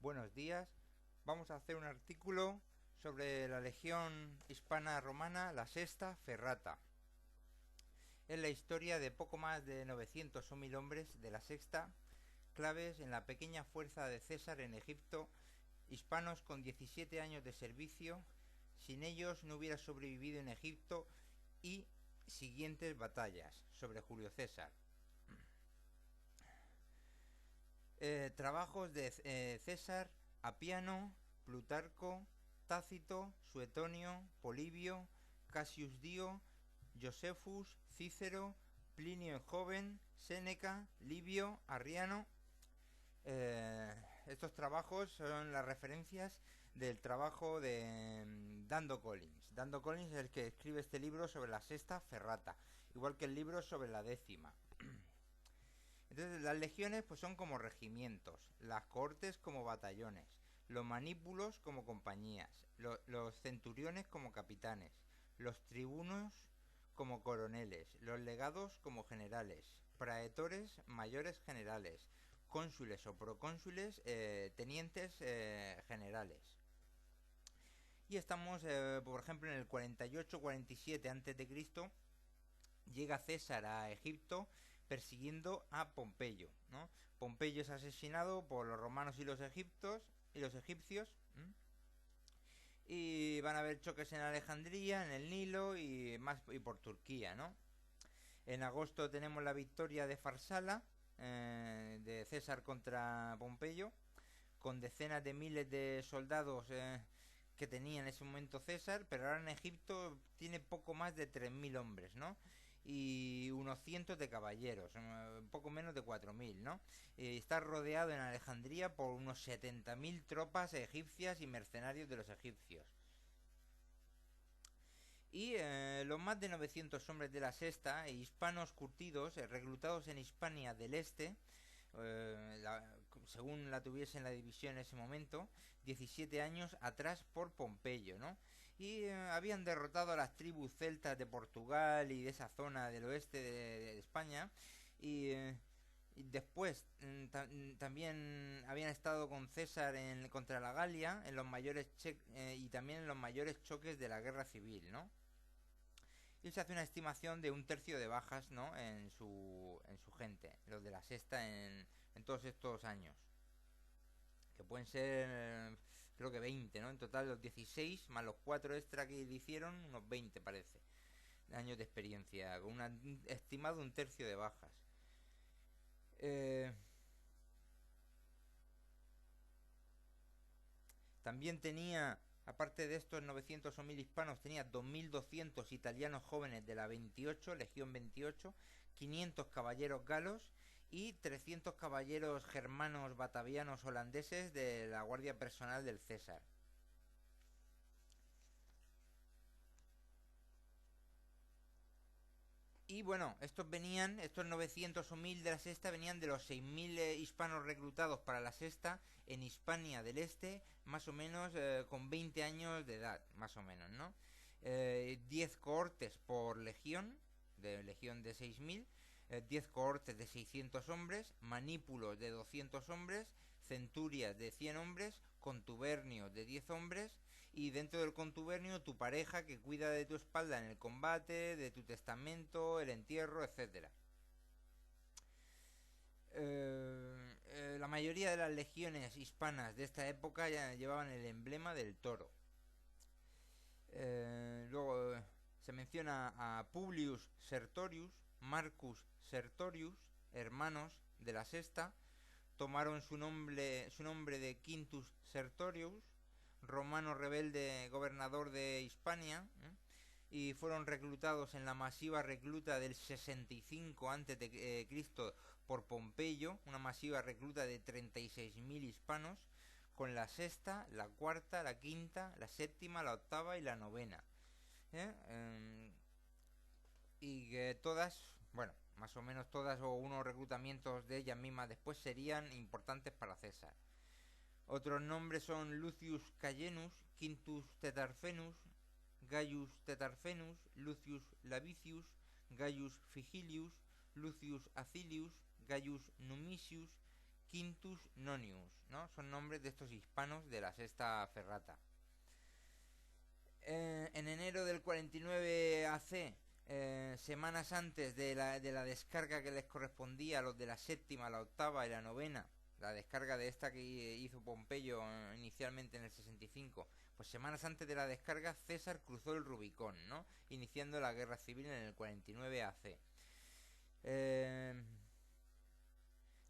Buenos días. Vamos a hacer un artículo sobre la Legión Hispana Romana, la Sexta Ferrata. Es la historia de poco más de 900 o 1000 hombres de la Sexta, claves en la pequeña fuerza de César en Egipto, hispanos con 17 años de servicio. Sin ellos no hubiera sobrevivido en Egipto y siguientes batallas sobre Julio César. Trabajos de César, Apiano, Plutarco, Tácito, Suetonio, Polibio, Cassius Dio, Josephus, Cícero, Plinio el Joven, Séneca, Livio, Arriano. Estos trabajos son las referencias del trabajo de Dando Collins. Dando Collins es el que escribe este libro sobre la Sexta Ferrata, igual que el libro sobre la décima. Entonces las legiones pues son como regimientos, las cohortes como batallones, los manípulos como compañías, los centuriones como capitanes, los tribunos como coroneles, los legados como generales, praetores mayores generales, cónsules o procónsules tenientes generales. Y estamos, por ejemplo, en el 48-47 a.C. llega César a Egipto persiguiendo a Pompeyo, ¿no? Pompeyo es asesinado por los romanos y los egipcios. Y van a haber choques en Alejandría, en el Nilo y por Turquía, ¿no? En agosto tenemos la victoria de Farsala, de César contra Pompeyo, con decenas de miles de soldados que tenía en ese momento César, pero ahora en Egipto tiene poco más de 3000 hombres, ¿no? Y unos cientos de caballeros, poco menos de 4000, ¿no? Está rodeado en Alejandría por unos 70.000 tropas egipcias y mercenarios de los egipcios. Y los más de 900 hombres de la Sexta, hispanos curtidos, reclutados en Hispania del Este, según la tuviese en la división en ese momento, 17 años atrás por Pompeyo, ¿no? Y habían derrotado a las tribus celtas de Portugal y de esa zona del oeste de España. Y después también habían estado con César contra la Galia en los y también en los mayores choques de la guerra civil, ¿no? Y se hace una estimación de un tercio de bajas, ¿no? En su gente, los de la Sexta en todos estos años. Que pueden ser, creo que 20, ¿no? En total los 16 más los 4 extra que le hicieron, unos 20 parece, años de experiencia, con un estimado un tercio de bajas. También tenía, aparte de estos 900 o 1000 hispanos, tenía 2200 italianos jóvenes de la 28, Legión 28, 500 caballeros galos y 300 caballeros germanos batavianos holandeses de la guardia personal del César. Y bueno, estos 900 o 1000 de la Sexta venían de los 6000 hispanos reclutados para la Sexta en Hispania del Este, más o menos con 20 años de edad, más o menos, ¿no? 10 cohortes por legión de 6000, 10 cohortes de 600 hombres, manípulos de 200 hombres, centurias de 100 hombres, contubernios de 10 hombres, y dentro del contubernio tu pareja que cuida de tu espalda en el combate, de tu testamento, el entierro, etcétera. La mayoría de las legiones hispanas de esta época ya llevaban el emblema del toro. Luego se menciona a Publius Sertorius, Marcus Sertorius, hermanos de la Sexta. Tomaron su nombre de Quintus Sertorius, romano rebelde gobernador de Hispania, y fueron reclutados en la masiva recluta del 65 a.C. por Pompeyo, una masiva recluta de 36.000 hispanos, con la sexta, la cuarta, la quinta, la séptima, la octava y la novena. Y que todas, bueno, más o menos todas o unos reclutamientos de ellas mismas después serían importantes para César. Otros nombres son Lucius Callenus, Quintus Tetarfenus, Gaius Tetarfenus, Lucius Lavicius, Gaius Figilius, Lucius Acilius, Gaius Numisius, Quintus Nonius, ¿no? Son nombres de estos hispanos de la sexta ferrata. En enero del 49 AC, semanas antes de la descarga que les correspondía a los de la séptima, la octava y la novena, la descarga de esta que hizo Pompeyo inicialmente en el 65, pues semanas antes de la descarga César cruzó el Rubicón, ¿no? Iniciando la guerra civil en el 49 AC.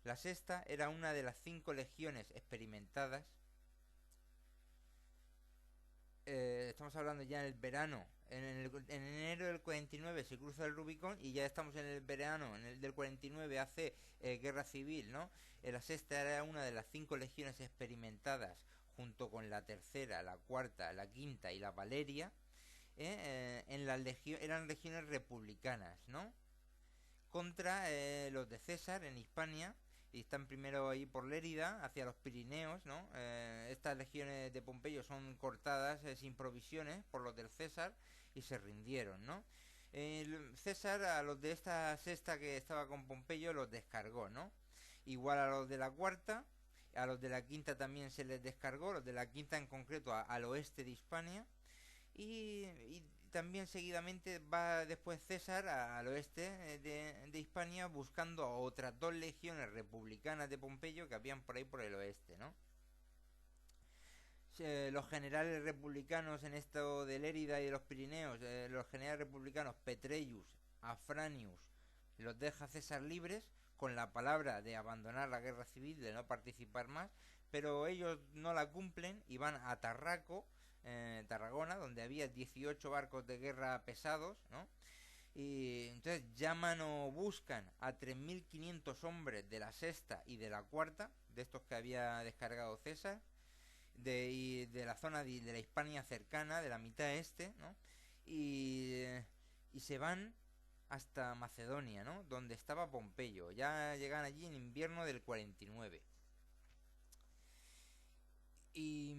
La sexta era una de las 5 legiones experimentadas. Estamos hablando ya en el verano. En enero del 49 se cruza el Rubicón y ya estamos en el verano del 49 hace guerra civil, ¿no? La sexta era una de las 5 legiones experimentadas junto con la tercera, la cuarta, la quinta y la Valeria. Eran legiones republicanas, ¿no? Contra los de César en Hispania, y están primero ahí por Lérida, hacia los Pirineos, ¿no? Estas legiones de Pompeyo son cortadas sin provisiones por los del César y se rindieron, ¿no? César a los de esta sexta que estaba con Pompeyo los descargó, ¿no? Igual a los de la cuarta, a los de la quinta también se les descargó, los de la quinta en concreto al oeste de Hispania, y también seguidamente va después César al oeste de Hispania buscando a otras 2 legiones republicanas de Pompeyo que habían por ahí por el oeste, ¿no? Los generales republicanos en esto de Lérida y de los Pirineos, los generales republicanos Petreius, Afranius, los deja César libres con la palabra de abandonar la guerra civil, de no participar más, pero ellos no la cumplen y van a Tarragona, donde había 18 barcos de guerra pesados, ¿no? Y entonces llaman o buscan a 3.500 hombres de la sexta y de la cuarta, de estos que había descargado César, de la zona de la Hispania cercana, de la mitad este, ¿no? Y se van hasta Macedonia, ¿no? Donde estaba Pompeyo. Ya llegan allí en invierno del 49. Y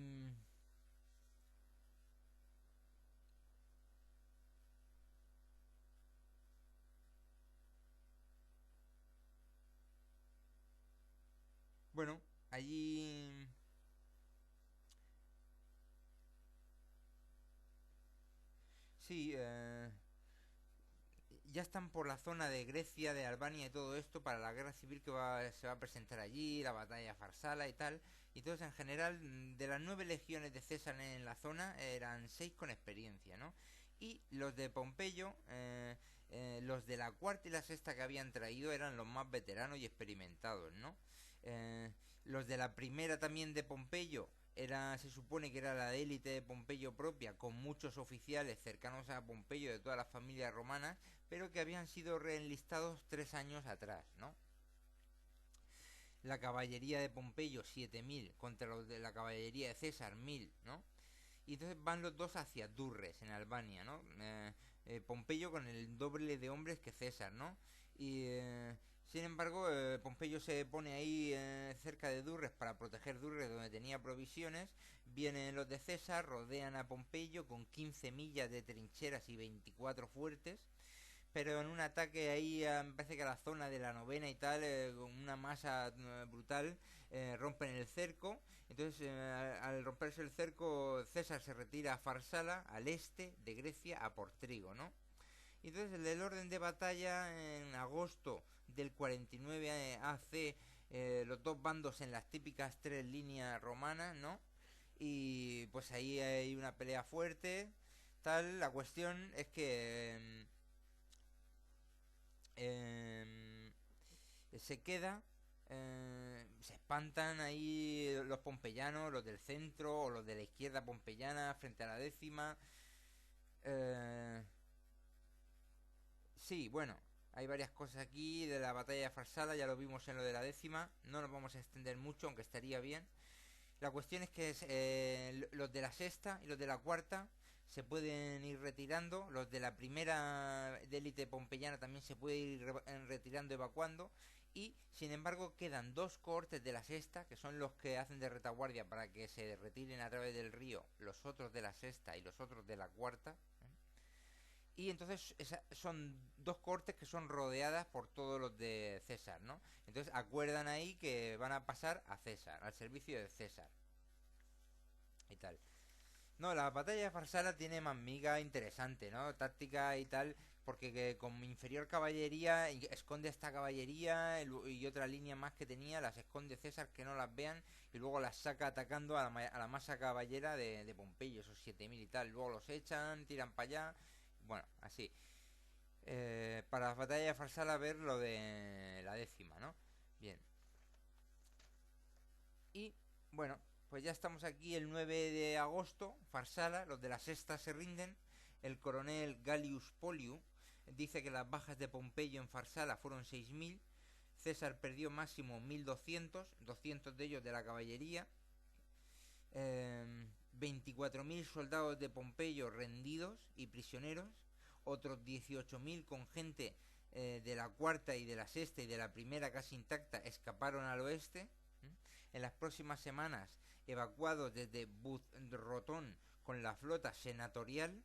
bueno, allí sí, ya están por la zona de Grecia, de Albania y todo esto para la guerra civil que se va a presentar allí, la batalla de Farsala y tal. Y entonces en general de las 9 legiones de César en la zona eran 6 con experiencia, ¿no? Y los de Pompeyo, los de la cuarta y la sexta que habían traído eran los más veteranos y experimentados, ¿no? Los de la primera también de Pompeyo se supone que era la élite de Pompeyo propia, con muchos oficiales cercanos a Pompeyo de todas las familias romanas, pero que habían sido reenlistados 3 años atrás, ¿no? La caballería de Pompeyo 7.000 contra los de la caballería de César 1.000, ¿no? Y entonces van los dos hacia Durres, en Albania, ¿no? Pompeyo con el doble de hombres que César, ¿no? Y sin embargo, Pompeyo se pone ahí cerca de Durres para proteger Durres, donde tenía provisiones. Vienen los de César, rodean a Pompeyo con 15 millas de trincheras y 24 fuertes. Pero en un ataque ahí, me parece que a la zona de la novena y tal, con una masa brutal, rompen el cerco. Entonces, al romperse el cerco, César se retira a Farsala, al este de Grecia, a por trigo, ¿no? Y entonces el orden de batalla en agosto del 49 AC, los dos bandos en las típicas 3 líneas romanas, ¿no? Y pues ahí hay una pelea fuerte, tal. La cuestión es que se queda, se espantan ahí los pompeyanos, los del centro o los de la izquierda pompeyana frente a la décima. Sí, bueno, hay varias cosas aquí de la batalla de Farsala, ya lo vimos en lo de la décima, no nos vamos a extender mucho, aunque estaría bien. La cuestión es que los de la sexta y los de la cuarta se pueden ir retirando, los de la primera de élite pompeyana también se puede ir retirando, evacuando, y sin embargo quedan 2 cohortes de la sexta, que son los que hacen de retaguardia para que se retiren a través del río los otros de la sexta y los otros de la cuarta, Y entonces son dos cortes que son rodeadas por todos los de César, ¿no? Entonces acuerdan ahí que van a pasar a César, al servicio de César y tal. No, la batalla de Farsala tiene más miga interesante, ¿no? Táctica y tal, porque con inferior caballería esconde esta caballería y otra línea más que tenía, las esconde César que no las vean y luego las saca atacando a la masa caballera de Pompeyo, esos 7000 y tal. Luego los echan, tiran para allá, bueno, así. Para la batalla de Farsala ver lo de la décima, ¿no? Bien. Y bueno, pues ya estamos aquí el 9 de agosto, Farsala, los de la sexta se rinden. El coronel Gallius Poliu dice que las bajas de Pompeyo en Farsala fueron 6000. César perdió máximo 1200, 200 de ellos de la caballería. 24.000 soldados de Pompeyo rendidos y prisioneros. Otros 18.000 con gente de la cuarta y de la sexta y de la primera casi intacta escaparon al oeste. En las próximas semanas, evacuados desde Budrotón con la flota senatorial,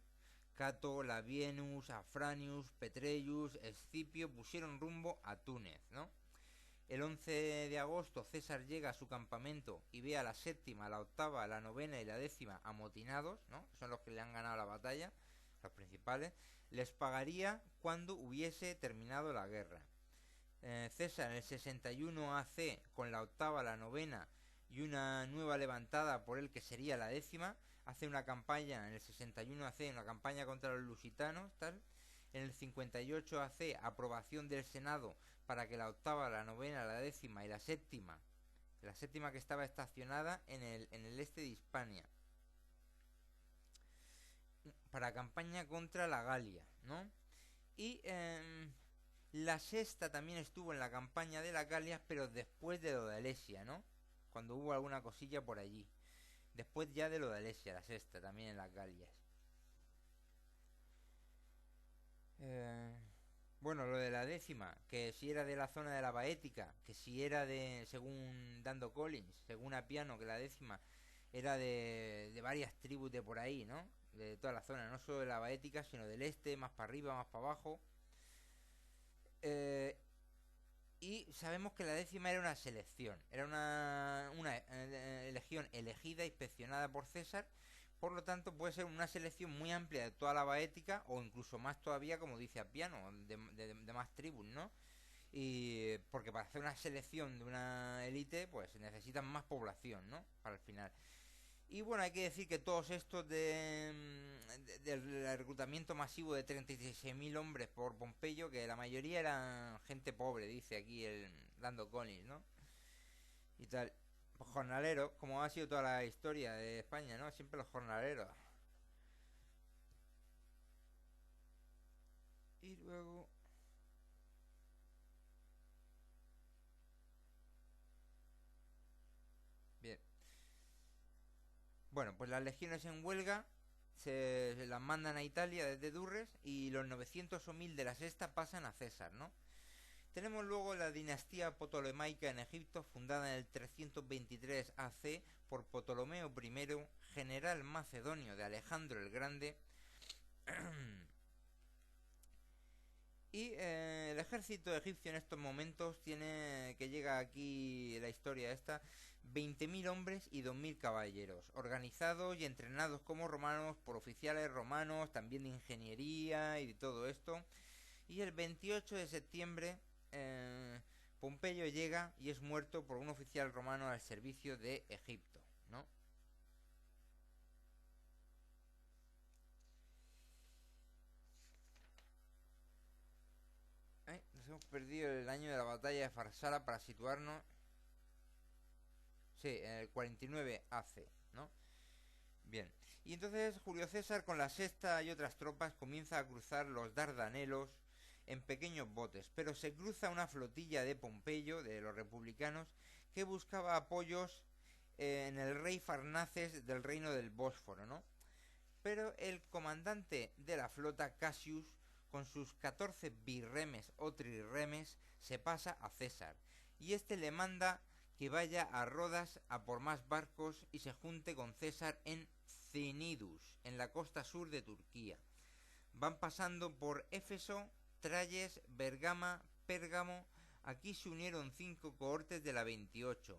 Cato, Labienus, Afranius, Petreius, Escipio pusieron rumbo a Túnez, ¿no? El 11 de agosto César llega a su campamento y ve a la séptima, la octava, la novena y la décima amotinados, ¿no? Son los que le han ganado la batalla, los principales. Les pagaría cuando hubiese terminado la guerra. César en el 61 AC, con la octava, la novena y una nueva levantada por él que sería la décima, hace una campaña en el 61 AC, una campaña contra los lusitanos, tal. En el 58 AC, aprobación del Senado para que la octava, la novena, la décima y la séptima que estaba estacionada en el este de Hispania, para campaña contra la Galia, ¿no? Y la sexta también estuvo en la campaña de la Galia, pero después de lo de Alesia, ¿no? Cuando hubo alguna cosilla por allí. Después ya de lo de Alesia, la sexta también en las Galias. Bueno, lo de la décima, que si era de la zona de la Baética, que si era de, según Dando Collins, según Apiano, que la décima era de varias tribus de por ahí, ¿no? De toda la zona, no solo de la Baética, sino del este, más para arriba, más para abajo. Y sabemos que la décima era una selección, era una legión elegida, inspeccionada por César, por lo tanto puede ser una selección muy amplia de toda la Baética o incluso más todavía, como dice Apiano, de más tribus, ¿no? Y porque para hacer una selección de una élite pues se necesita más población, ¿no? Para el final. Y bueno, hay que decir que todos estos del reclutamiento masivo de 36.000 hombres por Pompeyo, que la mayoría eran gente pobre, dice aquí el Dando Collins, ¿no? Y tal. Pues jornaleros, como ha sido toda la historia de España, ¿no? Siempre los jornaleros. Y luego... Bien. Bueno, pues las legiones en huelga se las mandan a Italia desde Durres y los 900 o 1000 de la sexta pasan a César, ¿no? Tenemos luego la dinastía ptolemaica en Egipto, fundada en el 323 AC por Ptolomeo I, general macedonio de Alejandro el Grande. Y el ejército egipcio en estos momentos tiene, que llega aquí la historia esta, 20.000 hombres y 2.000 caballeros, organizados y entrenados como romanos por oficiales romanos, también de ingeniería y de todo esto. Y el 28 de septiembre Pompeyo llega y es muerto por un oficial romano al servicio de Egipto, ¿no? Nos hemos perdido el año de la batalla de Farsala para situarnos. Sí, en el 49 AC, ¿no? Bien. Y entonces Julio César con la sexta y otras tropas comienza a cruzar los Dardanelos en pequeños botes, pero se cruza una flotilla de Pompeyo, de los republicanos, que buscaba apoyos en el rey Farnaces del reino del Bósforo, ¿no? Pero el comandante de la flota, Cassius, con sus 14 birremes o trirremes, se pasa a César, y este le manda que vaya a Rodas a por más barcos y se junte con César en Cnidus, en la costa sur de Turquía. van pasando por Éfeso, Tralles, Bergama, Pérgamo. Aquí se unieron 5 cohortes de la 28.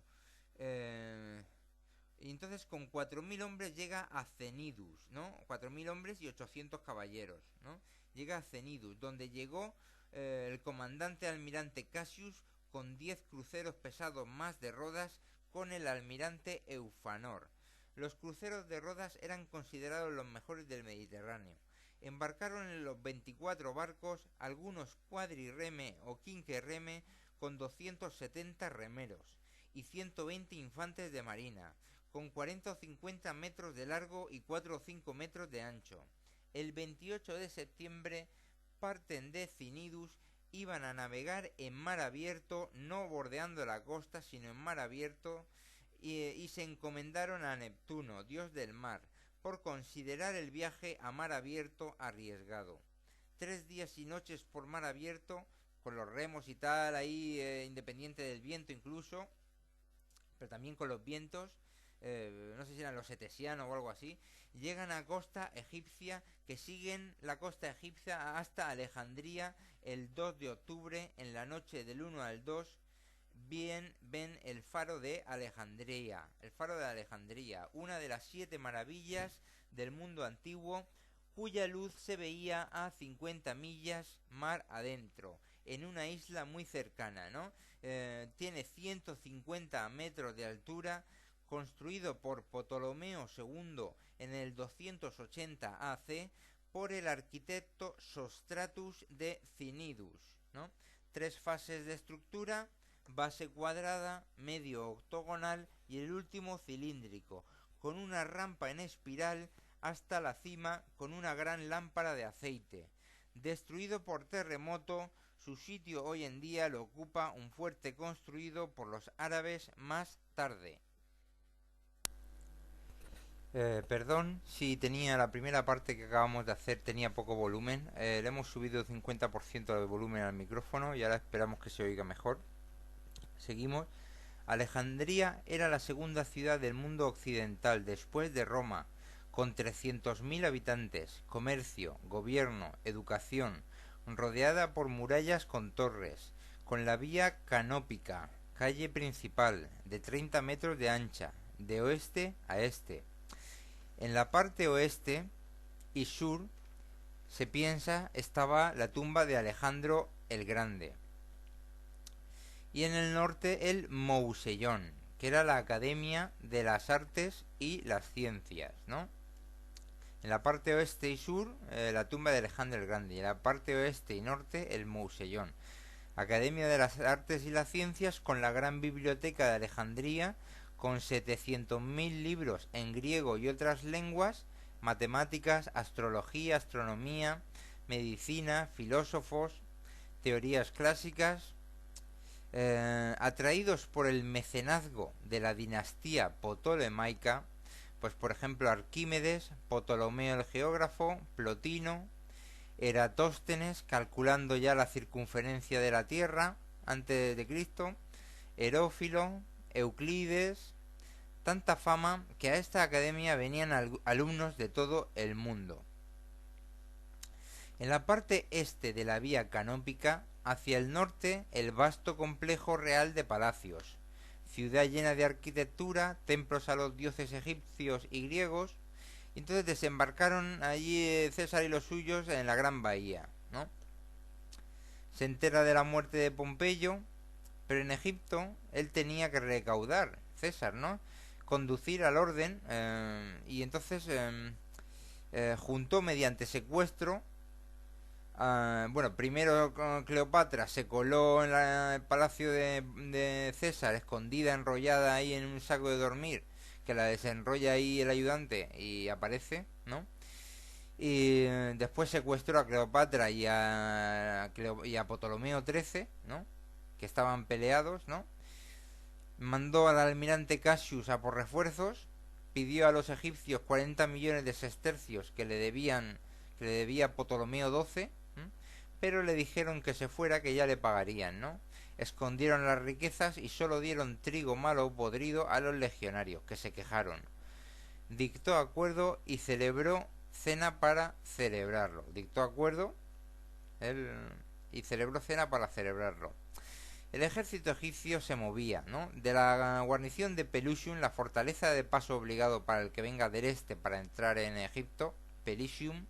Y entonces con 4.000 hombres llega a Cenidus, ¿no? 4.000 hombres y 800 caballeros, ¿no? Llega a Cenidus, donde llegó el comandante almirante Cassius con 10 cruceros pesados más de Rodas con el almirante Eufanor. Los cruceros de Rodas eran considerados los mejores del Mediterráneo. Embarcaron en los 24 barcos, algunos cuadrireme o quinquerreme, con 270 remeros y 120 infantes de marina, con 40 o 50 metros de largo y 4 o 5 metros de ancho. El 28 de septiembre parten de Cinidus, iban a navegar en mar abierto, no bordeando la costa, sino en mar abierto, y se encomendaron a Neptuno, dios del mar, por considerar el viaje a mar abierto arriesgado. 3 días y noches por mar abierto, con los remos y tal, ahí independiente del viento incluso, pero también con los vientos, no sé si eran los etesianos o algo así, llegan a costa egipcia, que siguen la costa egipcia hasta Alejandría. El 2 de octubre, en la noche del 1 al 2, ven el faro de Alejandría. El faro de Alejandría, una de las 7 maravillas del mundo antiguo, cuya luz se veía a 50 millas mar adentro, en una isla muy cercana, ¿no? Tiene 150 metros de altura, construido por Ptolomeo II en el 280 AC por el arquitecto Sostratus de Cinidus, ¿no? 3 fases de estructura: base cuadrada, medio octogonal y el último cilíndrico, con una rampa en espiral hasta la cima con una gran lámpara de aceite. Destruido por terremoto, su sitio hoy en día lo ocupa un fuerte construido por los árabes más tarde. Perdón si tenía la primera parte que acabamos de hacer tenía poco volumen. Le hemos subido el 50% de volumen al micrófono y ahora esperamos que se oiga mejor. Seguimos. Alejandría era la segunda ciudad del mundo occidental después de Roma, con 300.000 habitantes, comercio, gobierno, educación, rodeada por murallas con torres, con la vía canópica, calle principal, de 30 metros de ancha, de oeste a este. En la parte oeste y sur, se piensa, estaba la tumba de Alejandro el Grande. Y en el norte el Mousellón, que era la Academia de las Artes y las Ciencias, ¿no? En la parte oeste y sur, la tumba de Alejandro el Grande. Y en la parte oeste y norte, el Mousellón. Academia de las Artes y las Ciencias, con la gran biblioteca de Alejandría, con 700.000 libros en griego y otras lenguas, matemáticas, astrología, astronomía, medicina, filósofos, teorías clásicas. Atraídos por el mecenazgo de la dinastía ptolemaica, pues por ejemplo Arquímedes, Ptolomeo el geógrafo, Plotino, Eratóstenes, calculando ya la circunferencia de la Tierra antes de Cristo, Herófilo, Euclides. Tanta fama que a esta academia venían alumnos de todo el mundo. En la parte este de la vía canópica, hacia el norte, el vasto complejo real de palacios, ciudad llena de arquitectura, templos a los dioses egipcios y griegos. Y entonces desembarcaron allí César y los suyos en la gran bahía, ¿no? Se entera de la muerte de Pompeyo, pero en Egipto él tenía que recaudar, César, ¿no? Conducir al orden, y entonces juntó mediante secuestro. Bueno, primero Cleopatra se coló en el palacio de César, escondida, enrollada ahí en un saco de dormir, que la desenrolla ahí el ayudante y aparece, ¿no? Y después secuestró a Cleopatra y a Ptolomeo XIII, ¿no? Que estaban peleados, ¿no? Mandó al almirante Cassius a por refuerzos, pidió a los egipcios 40 millones de sestercios que le debía Ptolomeo XII, pero le dijeron que se fuera, que ya le pagarían, ¿no? Escondieron las riquezas y solo dieron trigo malo o podrido a los legionarios, que se quejaron. Dictó acuerdo y celebró cena para celebrarlo. Dictó acuerdo él, y celebró cena para celebrarlo. El ejército egipcio se movía, ¿no? De la guarnición de Pelusium, la fortaleza de paso obligado para el que venga del este para entrar en Egipto, Pelusium,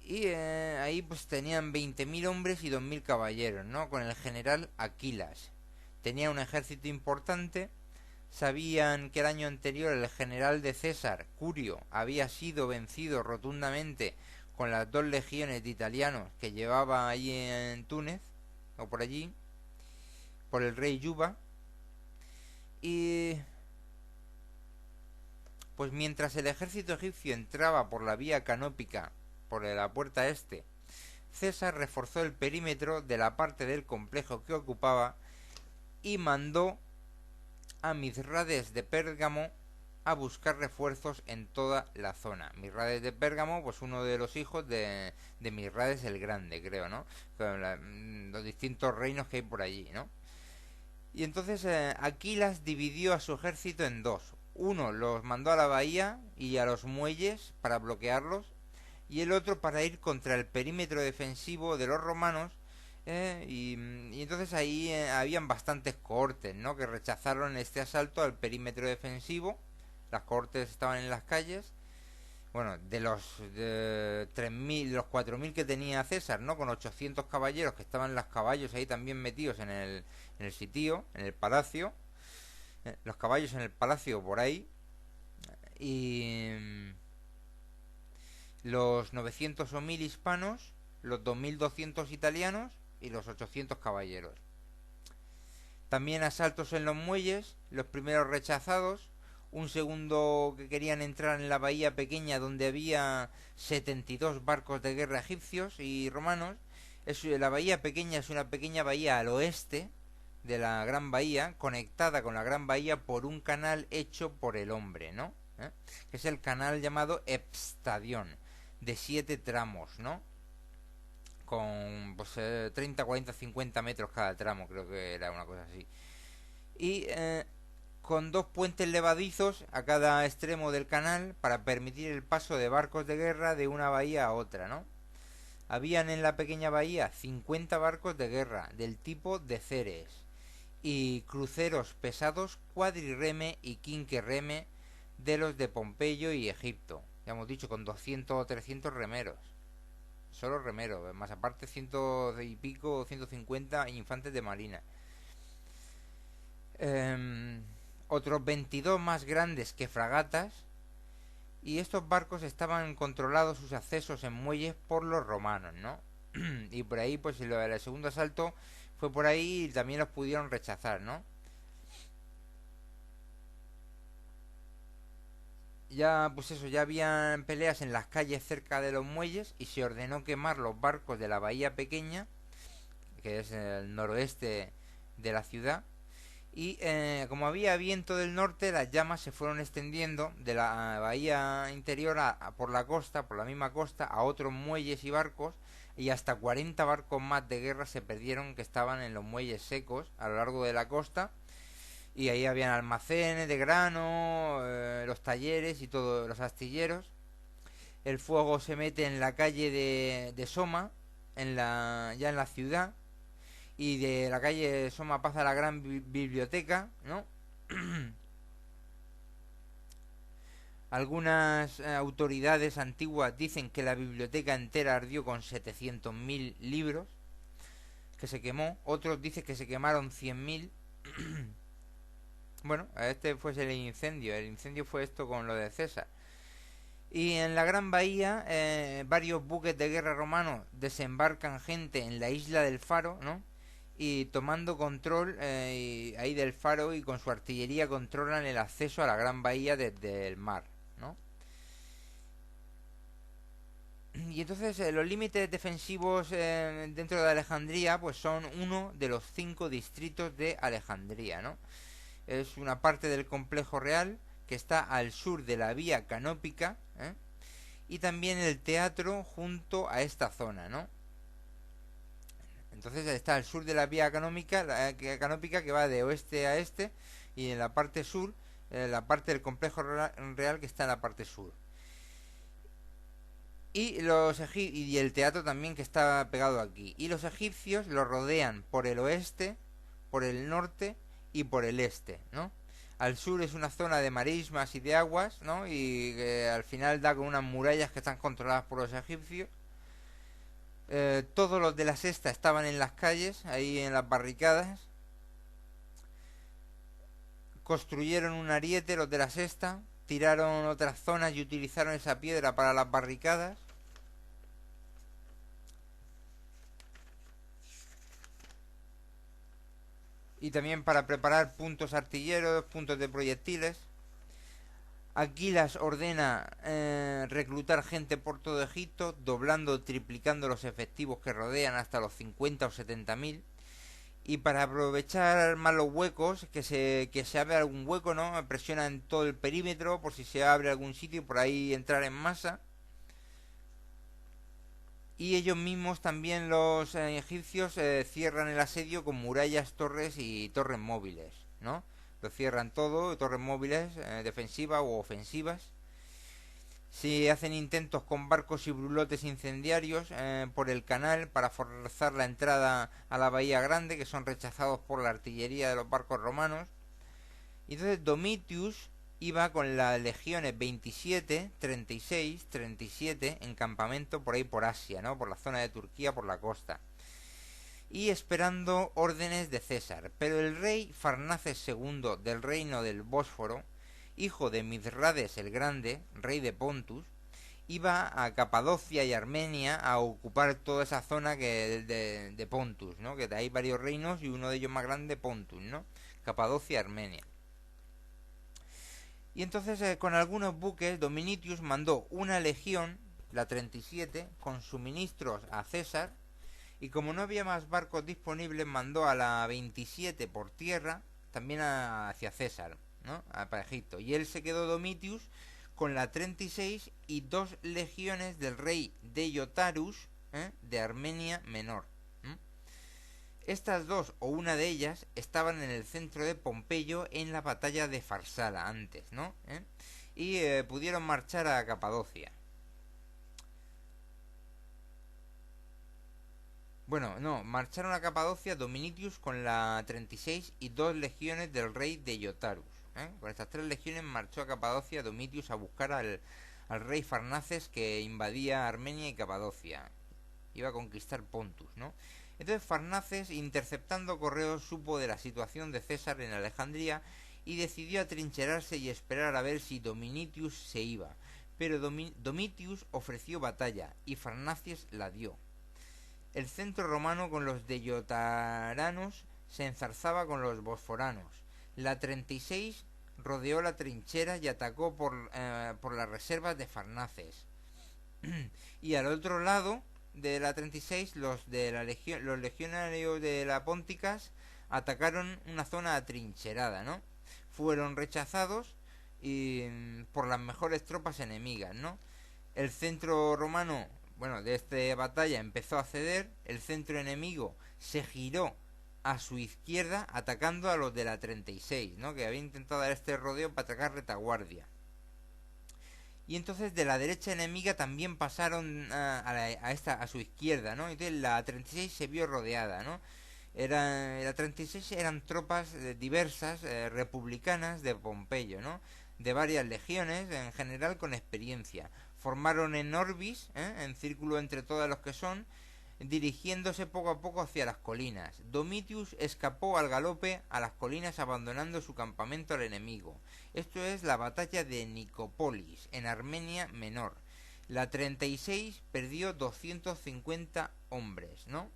y ahí pues tenían 20.000 hombres y 2.000 caballeros, ¿no? Con el general Aquilas. Tenía un ejército importante. Sabían que el año anterior el general de César, Curio, había sido vencido rotundamente con las 2 legiones de italianos que llevaba allí en Túnez, o por allí, por el rey Yuba. Y pues mientras el ejército egipcio entraba por la vía canópica, por la puerta este, César reforzó el perímetro de la parte del complejo que ocupaba y mandó a Mithradates de Pérgamo a buscar refuerzos en toda la zona. Mithradates de Pérgamo, pues uno de los hijos de Mithradates el Grande, creo, ¿no? Con los distintos reinos que hay por allí, ¿no? Y entonces Aquilas dividió a su ejército en 2. Uno los mandó a la bahía y a los muelles para bloquearlos, y el otro para ir contra el perímetro defensivo de los romanos. Y entonces ahí habían bastantes cohortes, ¿no? Que rechazaron este asalto al perímetro defensivo. Las cohortes estaban en las calles. Bueno, de los 3.000, los 4.000 que tenía César, ¿no? Con 800 caballeros, que estaban los caballos ahí también metidos en el sitio, en el palacio. Los caballos en el palacio por ahí. Y los 900 o 1.000 hispanos, los 2.200 italianos y los 800 caballeros. También asaltos en los muelles, los primeros rechazados, un segundo que querían entrar en la bahía pequeña donde había 72 barcos de guerra egipcios y romanos. La bahía pequeña es una pequeña bahía al oeste de la gran bahía, conectada con la gran bahía por un canal hecho por el hombre, ¿no? Que es el canal llamado Epstadión, de 7 tramos, ¿no? Con pues, 30, 40, 50 metros cada tramo, creo que era una cosa así. Y con 2 puentes levadizos a cada extremo del canal para permitir el paso de barcos de guerra de una bahía a otra, ¿no? Habían en la pequeña bahía 50 barcos de guerra del tipo de Ceres y cruceros pesados cuadrireme y quinquerreme de los de Pompeyo y Egipto. Ya hemos dicho, con 200 o 300 remeros. Solo remeros, más aparte 100 y pico, 150 infantes de marina. Otros 22 más grandes que fragatas. Y estos barcos estaban controlados sus accesos en muelles por los romanos, ¿no? Y por ahí, pues el segundo asalto fue por ahí y también los pudieron rechazar, ¿no? Ya, pues eso, ya habían peleas en las calles cerca de los muelles y se ordenó quemar los barcos de la bahía pequeña, que es el noroeste de la ciudad. Y como había viento del norte, las llamas se fueron extendiendo de la bahía interior por la costa, por la misma costa, a otros muelles y barcos, y hasta 40 barcos más de guerra se perdieron que estaban en los muelles secos a lo largo de la costa. Y ahí habían almacenes de grano, los talleres y todos los astilleros. El fuego se mete en la calle de Soma, ya en la ciudad. Y de la calle de Soma pasa a la gran biblioteca, ¿no? Algunas autoridades antiguas dicen que la biblioteca entera ardió con 700.000 libros, que se quemó. Otros dicen que se quemaron 100.000. Bueno, este fue el incendio. El incendio fue esto con lo de César. Y en la Gran Bahía, varios buques de guerra romanos desembarcan gente en la isla del Faro, ¿no? Y tomando control ahí del Faro y con su artillería controlan el acceso a la Gran Bahía desde el mar, ¿no? Y entonces los límites defensivos dentro de Alejandría pues son uno de los 5 distritos de Alejandría, ¿no? Es una parte del complejo real que está al sur de la vía canópica, y también el teatro junto a esta zona, ¿no? Entonces está al sur de la vía canópica que va de oeste a este, y en la parte sur, la parte del complejo real que está en la parte sur. Y el teatro también que está pegado aquí. Y los egipcios lo rodean por el oeste, por el norte y por el este, ¿no? Al sur es una zona de marismas y de aguas, ¿no? Y al final da con unas murallas que están controladas por los egipcios. Todos los de la sexta estaban en las calles, ahí en las barricadas. Construyeron un ariete los de la sexta, tiraron otras zonas y utilizaron esa piedra para las barricadas. Y también para preparar puntos artilleros, puntos de proyectiles. Aquilas ordena reclutar gente por todo Egipto, doblando o triplicando los efectivos que rodean hasta los 50 o 70.000. Y para aprovechar más los huecos, que se abre algún hueco, ¿no? Presiona en todo el perímetro por si se abre algún sitio y por ahí entrar en masa. Y ellos mismos también, los egipcios, cierran el asedio con murallas, torres y torres móviles, ¿no? Lo cierran todo, torres móviles, defensivas o ofensivas. Se hacen intentos con barcos y brulotes incendiarios por el canal para forzar la entrada a la bahía grande, que son rechazados por la artillería de los barcos romanos. Y entonces Domitius iba con las legiones 27, 36, 37 en campamento por ahí por Asia, ¿no? Por la zona de Turquía, por la costa. Y esperando órdenes de César. Pero el rey Farnaces II del reino del Bósforo, hijo de Mithradates el Grande, rey de Pontus, iba a Capadocia y Armenia a ocupar toda esa zona de Pontus, ¿no? Que hay varios reinos y uno de ellos más grande, Pontus, ¿no? Capadocia y Armenia. Y entonces con algunos buques Dominitius mandó una legión, la 37, con suministros a César, y como no había más barcos disponibles mandó a la 27 por tierra también hacia César, ¿no? Para Egipto. Y él se quedó Domitius con la 36 y dos legiones del rey Deiotarus de Armenia Menor. Estas dos o una de ellas estaban en el centro de Pompeyo en la batalla de Farsala antes, ¿no? Y pudieron marchar a Capadocia. Bueno, no, marcharon a Capadocia Dominitius con la 36 y dos legiones del rey Deiotarus. Con estas tres legiones marchó a Capadocia Domitius a buscar al rey Farnaces que invadía Armenia y Capadocia. Iba a conquistar Pontus, ¿no? Entonces Farnaces, interceptando correos, supo de la situación de César en Alejandría y decidió atrincherarse y esperar a ver si Dominitius se iba. Pero Domitius ofreció batalla y Farnaces la dio. El centro romano con los deyotaranos se enzarzaba con los bosforanos. La 36 rodeó la trinchera y atacó por las reservas de Farnaces. Y al otro lado de la 36 los legionarios de la Pónticas atacaron una zona atrincherada, ¿no? Fueron rechazados por las mejores tropas enemigas, ¿no? El centro romano, bueno, de esta batalla empezó a ceder, el centro enemigo se giró a su izquierda atacando a los de la 36, ¿no? Que había intentado dar este rodeo para atacar retaguardia. Y entonces de la derecha enemiga también pasaron a su izquierda, ¿no? Entonces la 36 se vio rodeada, ¿no? La 36 eran tropas diversas, republicanas de Pompeyo, ¿no? De varias legiones, en general con experiencia. Formaron en Orbis, en círculo entre todas los que son, dirigiéndose poco a poco hacia las colinas. Domitius escapó al galope a las colinas abandonando su campamento al enemigo. Esto es la batalla de Nicópolis, en Armenia Menor. La 36 perdió 250 hombres, ¿no?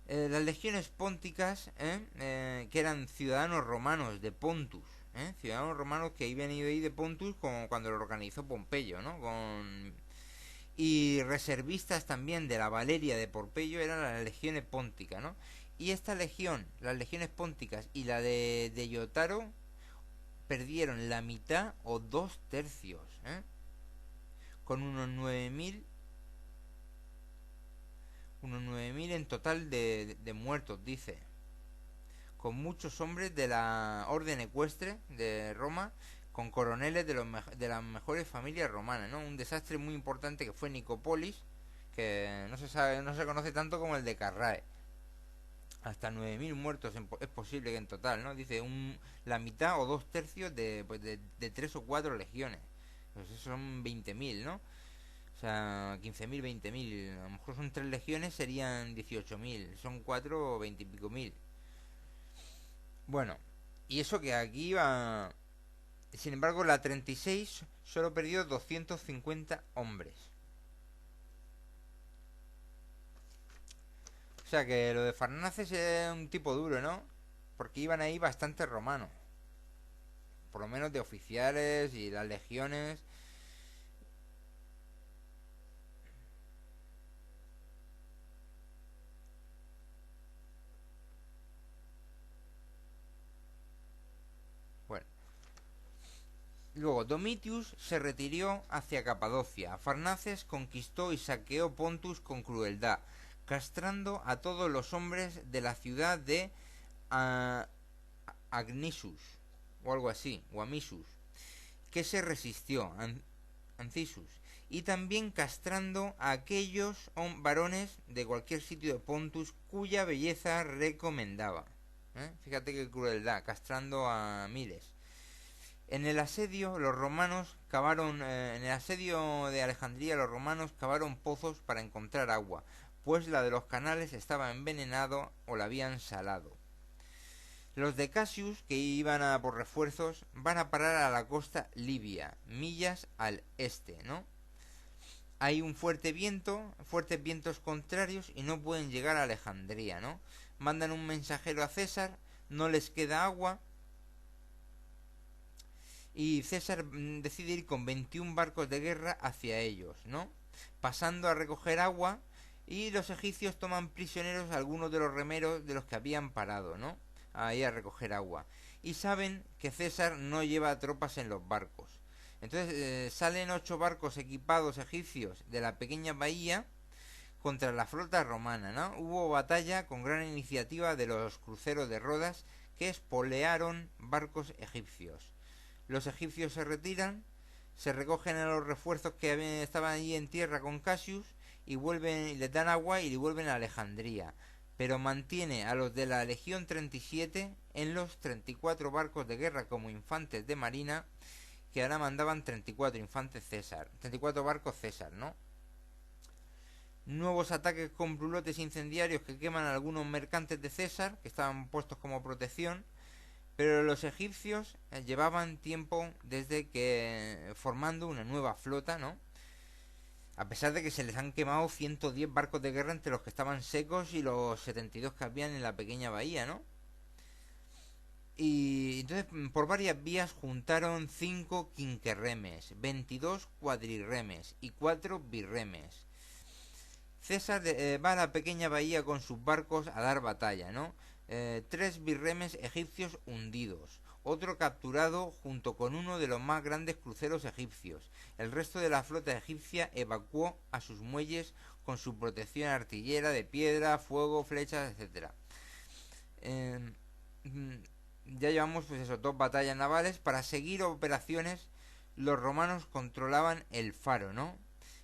Las legiones pónticas, que eran ciudadanos romanos de Pontus, ciudadanos romanos que habían ido ahí de Pontus cuando lo organizó Pompeyo, ¿no? Y reservistas también de la Valeria de Pompeyo eran las legiones pónticas, ¿no? Y esta legión, las legiones pónticas y la de Deiyotaro, perdieron la mitad o 2/3, con unos 9.000 en total de muertos, dice, con muchos hombres de la orden ecuestre de Roma, con coroneles de las mejores familias romanas, ¿no? Un desastre muy importante que fue Nicópolis, que no se sabe, no se conoce tanto como el de Carrae. Hasta 9.000 muertos es posible que en total, ¿no? Dice la mitad o 2/3 de 3 o 4 legiones. Pues eso son 20.000, ¿no? O sea, 15.000, 20.000. A lo mejor son 3 legiones, serían 18.000. Son 4 o 20 y pico mil. Bueno, y eso que aquí va. Sin embargo, la 36 solo perdió 250 hombres. O sea que lo de Farnaces es un tipo duro, ¿no? Porque iban ahí bastantes romanos. Por lo menos de oficiales y las legiones. Bueno. Luego Domitius se retiró hacia Capadocia. Farnaces conquistó y saqueó Pontus con crueldad, castrando a todos los hombres de la ciudad de Agnisus, o algo así, o Amisus, que se resistió, Ancisus, y también castrando a aquellos varones de cualquier sitio de Pontus cuya belleza recomendaba. Fíjate qué crueldad, castrando a miles. En el asedio los romanos cavaron, en el asedio de Alejandría los romanos cavaron pozos para encontrar agua, pues la de los canales estaba envenenado o la habían salado. Los de Cassius, que iban a por refuerzos, van a parar a la costa libia, millas al este, ¿no? Hay un fuerte viento, fuertes vientos contrarios y no pueden llegar a Alejandría, ¿no? Mandan un mensajero a César, no les queda agua y César decide ir con 21 barcos de guerra hacia ellos, ¿no? Pasando a recoger agua y los egipcios toman prisioneros a algunos de los remeros de los que habían parado, ¿no? Ahí a recoger agua. Y saben que César no lleva tropas en los barcos. Entonces salen 8 barcos equipados egipcios de la pequeña bahía contra la flota romana, ¿no? Hubo batalla con gran iniciativa de los cruceros de Rodas que espolearon barcos egipcios. Los egipcios se retiran, se recogen a los refuerzos que estaban allí en tierra con Cassius y vuelven y les dan agua y vuelven a Alejandría, pero mantiene a los de la Legión 37 en los 34 barcos de guerra como infantes de marina, que ahora mandaban 34 infantes César, 34 barcos César, ¿no? Nuevos ataques con brulotes incendiarios que queman a algunos mercantes de César, que estaban puestos como protección, pero los egipcios llevaban tiempo desde que formando una nueva flota, ¿no? A pesar de que se les han quemado 110 barcos de guerra entre los que estaban secos y los 72 que habían en la pequeña bahía, ¿no? Y entonces por varias vías juntaron 5 quinquerremes, 22 cuadrirremes y 4 birremes. César va a la pequeña bahía con sus barcos a dar batalla, ¿no? 3 birremes egipcios hundidos, otro capturado junto con uno de los más grandes cruceros egipcios. El resto de la flota egipcia evacuó a sus muelles con su protección artillera de piedra, fuego, flechas, etc. Ya llevamos pues eso, 2 batallas navales. Para seguir operaciones, los romanos controlaban el faro, ¿no?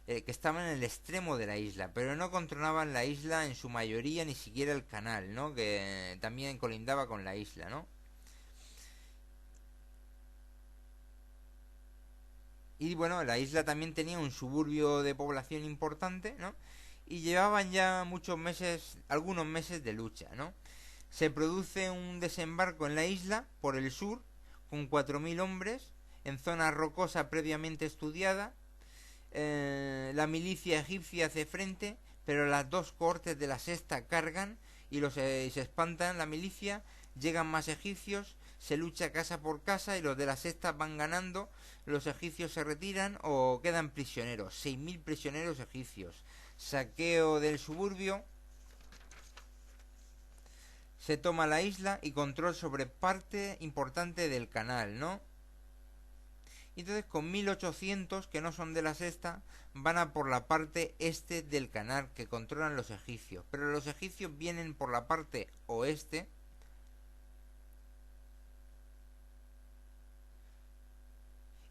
Que estaba en el extremo de la isla, pero no controlaban la isla en su mayoría, ni siquiera el canal, ¿no? Que también colindaba con la isla, ¿no? Y bueno, la isla también tenía un suburbio de población importante, ¿no? Y llevaban ya muchos meses, algunos meses de lucha, ¿no? Se produce un desembarco en la isla por el sur con 4.000 hombres en zona rocosa previamente estudiada. La milicia egipcia hace frente, pero las dos cohortes de la sexta cargan y se espantan la milicia, llegan más egipcios, se lucha casa por casa y los de la sexta van ganando, los egipcios se retiran o quedan prisioneros, 6.000 prisioneros egipcios, saqueo del suburbio, se toma la isla y control sobre parte importante del canal, ¿no? Y entonces con 1.800 que no son de la sexta van a por la parte este del canal que controlan los egipcios, pero los egipcios vienen por la parte oeste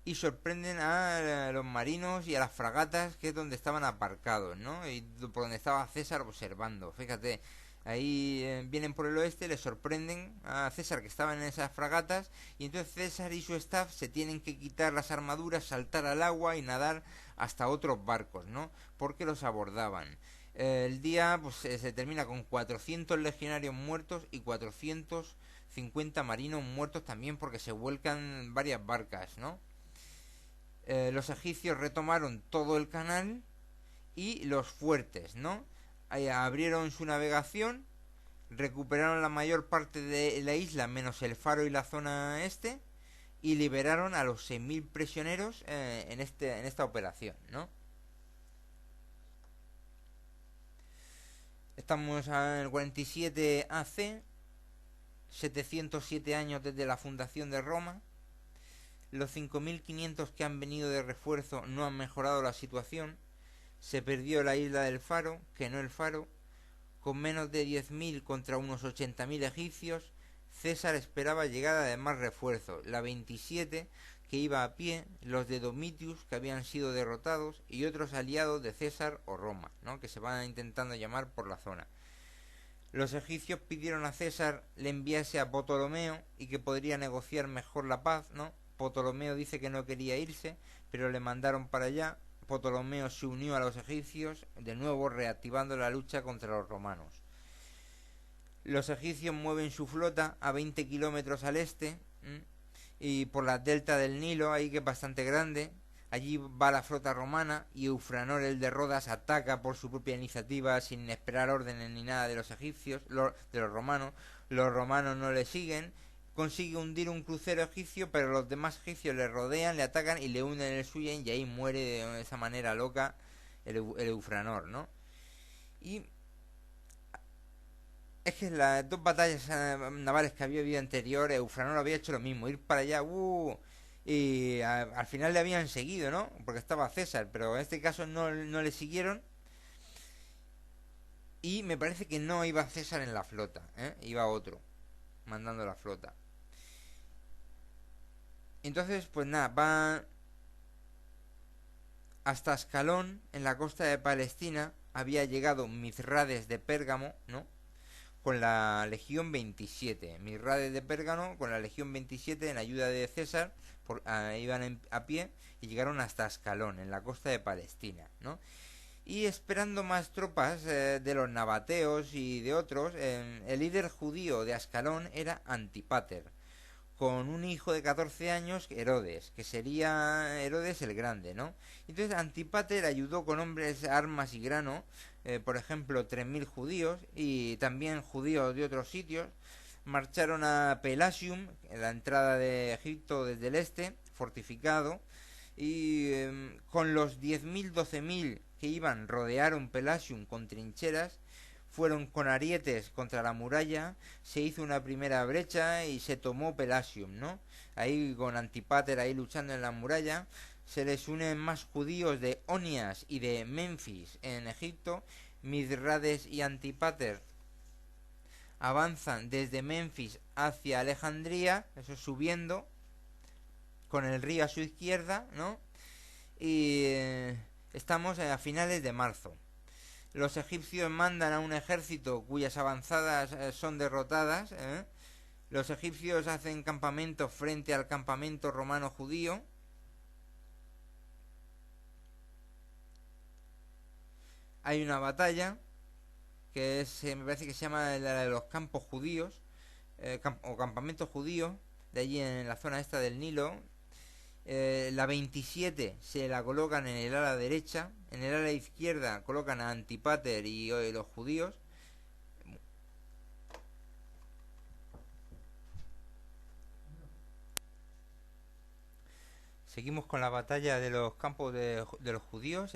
y sorprenden a los marinos y a las fragatas, que es donde estaban aparcados, ¿no? Y por donde estaba César observando. Fíjate, ahí vienen por el oeste, le sorprenden a César, que estaban en esas fragatas, y entonces César y su staff se tienen que quitar las armaduras, saltar al agua y nadar hasta otros barcos, ¿no? Porque los abordaban. El día pues se termina con 400 legionarios muertos y 450 marinos muertos también, porque se vuelcan varias barcas, ¿no? Los egipcios retomaron todo el canal y los fuertes, ¿no? Abrieron su navegación, recuperaron la mayor parte de la isla menos el faro y la zona este, y liberaron a los 6.000 prisioneros en esta operación, ¿no? Estamos en el 47 AC, 707 años desde la fundación de Roma. Los 5.500 que han venido de refuerzo no han mejorado la situación. Se perdió la isla del Faro, que no el Faro. Con menos de 10.000 contra unos 80.000 egipcios, César esperaba llegada de más refuerzos. La 27, que iba a pie, los de Domitius, que habían sido derrotados, y otros aliados de César o Roma, ¿no? Que se van intentando llamar por la zona. Los egipcios pidieron a César le enviase a Ptolomeo y que podría negociar mejor la paz, ¿no? Ptolomeo dice que no quería irse, pero le mandaron para allá. Ptolomeo se unió a los egipcios, de nuevo reactivando la lucha contra los romanos. Los egipcios mueven su flota a 20 kilómetros al este, y por la delta del Nilo, ahí que es bastante grande. Allí va la flota romana y Eufranor, el de Rodas, ataca por su propia iniciativa sin esperar órdenes ni nada de los egipcios, de los romanos. Los romanos no le siguen. Consigue hundir un crucero egipcio, pero los demás egipcios le rodean, le atacan y le hunden el suyo, y ahí muere de esa manera loca el Eufranor, ¿no? Y es que en las dos batallas navales que había habido anterior, Eufranor había hecho lo mismo, ir para allá, y al final le habían seguido, ¿no? Porque estaba César, pero en este caso no le siguieron. Y me parece que no iba César en la flota, iba otro, mandando la flota. Entonces, pues nada, va hasta Ascalón, en la costa de Palestina. Había llegado Mizrades de Pérgamo, ¿no? Con la Legión 27. Mizrades de Pérgamo con la Legión 27 en ayuda de César. Iban a pie y llegaron hasta Ascalón, en la costa de Palestina, ¿no? Y esperando más tropas de los nabateos y de otros, el líder judío de Ascalón era Antípater, con un hijo de 14 años, Herodes, que sería Herodes el Grande, ¿no? Entonces Antípater ayudó con hombres, armas y grano, por ejemplo 3.000 judíos y también judíos de otros sitios. Marcharon a Pelasium, en la entrada de Egipto desde el este, fortificado, y con los 10.000, 12.000 que iban, rodearon Pelasium con trincheras. Fueron con arietes contra la muralla, se hizo una primera brecha y se tomó Pelasium, ¿no? Ahí con Antípater ahí luchando en la muralla. Se les unen más judíos de Onias y de Memphis en Egipto. Mizrades y Antípater avanzan desde Memphis hacia Alejandría, eso subiendo, con el río a su izquierda, ¿no? Y estamos a finales de marzo. Los egipcios mandan a un ejército cuyas avanzadas son derrotadas. Los egipcios hacen campamento frente al campamento romano judío. Hay una batalla que me parece que se llama la de los campos judíos, o campamentos judíos, de allí en la zona esta del Nilo. La 27 se la colocan en el ala derecha, en el ala izquierda colocan a Antípater y los judíos. Seguimos con la batalla de los campos de los judíos.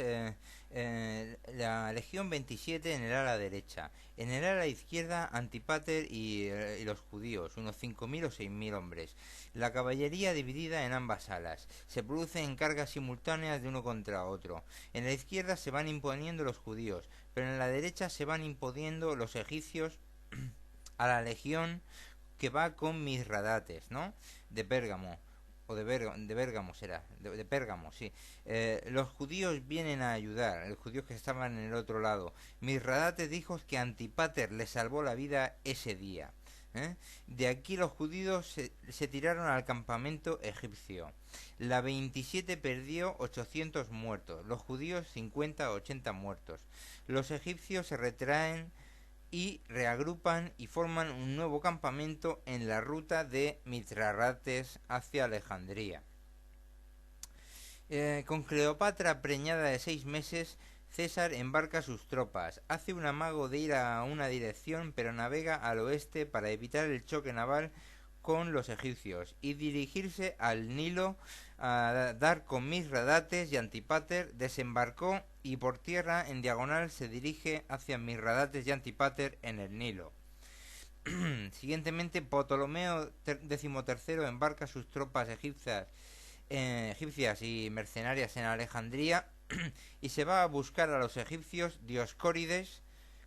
La Legión 27 en el ala derecha. En el ala izquierda, Antípater y los judíos, unos 5.000 o 6.000 hombres. La caballería dividida en ambas alas. Se producen cargas simultáneas de uno contra otro. En la izquierda se van imponiendo los judíos, pero en la derecha se van imponiendo los egipcios a la legión que va con Mizradates, ¿no? De Pérgamo. o de Bérgamo será, de Pérgamo, sí. Los judíos vienen a ayudar, los judíos que estaban en el otro lado. Mithradate dijo que Antípater le salvó la vida ese día. De aquí los judíos se tiraron al campamento egipcio. La 27 perdió 800 muertos, los judíos 50 o 80 muertos. Los egipcios se retraen y reagrupan y forman un nuevo campamento en la ruta de Mitrarates hacia Alejandría. Con Cleopatra preñada de 6 meses, César embarca sus tropas, hace un amago de ir a una dirección, pero navega al oeste para evitar el choque naval con los egipcios y dirigirse al Nilo a dar con Mithradates y Antípater. Desembarcó y por tierra en diagonal se dirige hacia Mithradates y Antípater en el Nilo. Siguientemente, Ptolomeo XIII embarca sus tropas egipcias y mercenarias en Alejandría y se va a buscar a los egipcios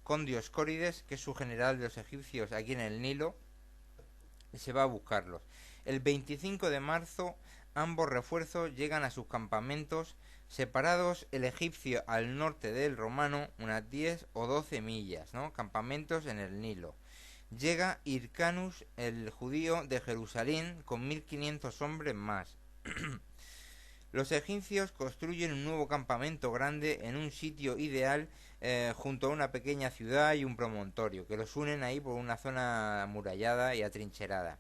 con Dioscórides, que es su general de los egipcios aquí en el Nilo, y se va a buscarlos. El 25 de marzo ambos refuerzos llegan a sus campamentos, separados el egipcio al norte del romano unas 10 o 12 millas, ¿no? Campamentos en el Nilo. Llega Hircanus, el judío de Jerusalén, con 1500 hombres más. Los egipcios construyen un nuevo campamento grande en un sitio ideal junto a una pequeña ciudad y un promontorio, que los unen ahí por una zona amurallada y atrincherada.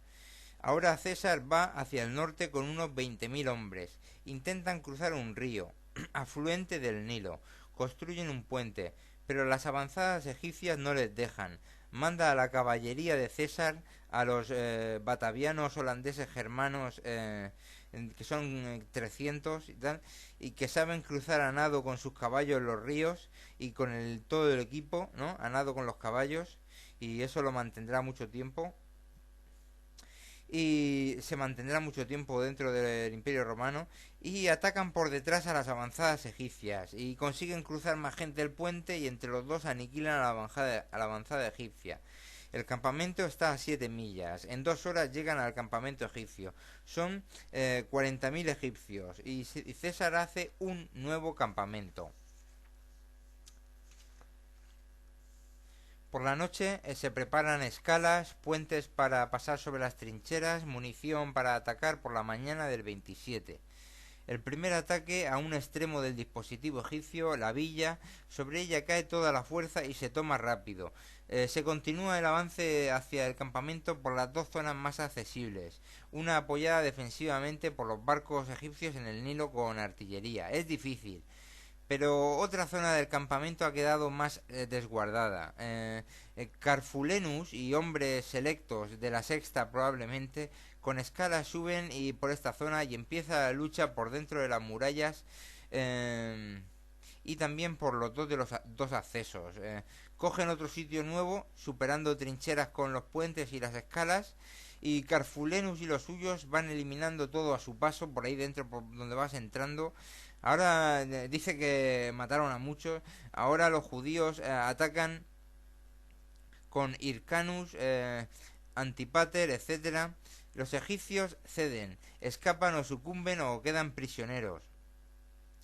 Ahora César va hacia el norte con unos 20.000 hombres. Intentan cruzar un río, afluente del Nilo. Construyen un puente, pero las avanzadas egipcias no les dejan. Manda a la caballería de César, a los batavianos holandeses germanos, que son 300 y tal, y que saben cruzar a nado con sus caballos los ríos y con todo el equipo, ¿no? A nado con los caballos, y eso lo mantendrá mucho tiempo. Y se mantendrá mucho tiempo dentro del Imperio Romano, y atacan por detrás a las avanzadas egipcias y consiguen cruzar más gente el puente, y entre los dos aniquilan a la avanzada egipcia. El campamento está a 7 millas. En 2 horas llegan al campamento egipcio. Son 40.000 egipcios y César hace un nuevo campamento. Por la noche se preparan escalas, puentes para pasar sobre las trincheras, munición para atacar por la mañana del 27. El primer ataque a un extremo del dispositivo egipcio, la villa, sobre ella cae toda la fuerza y se toma rápido. Se continúa el avance hacia el campamento por las dos zonas más accesibles, una apoyada defensivamente por los barcos egipcios en el Nilo con artillería. Es difícil, pero otra zona del campamento ha quedado más desguardada. Carfulenus y hombres selectos de la sexta probablemente con escalas suben y por esta zona y empieza la lucha por dentro de las murallas y también por los dos accesos. Cogen otro sitio nuevo, superando trincheras con los puentes y las escalas, y Carfulenus y los suyos van eliminando todo a su paso por ahí dentro, por donde vas entrando. Ahora dice que mataron a muchos. Ahora los judíos atacan con Hircanus, Antípater, etcétera. Los egipcios ceden, escapan o sucumben o quedan prisioneros,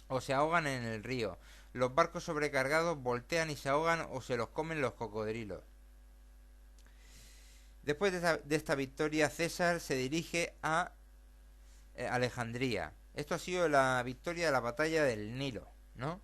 o se ahogan en el río. Los barcos sobrecargados voltean y se ahogan o se los comen los cocodrilos. Después de esta victoria, César se dirige a Alejandría. Esto ha sido la victoria de la batalla del Nilo, ¿no?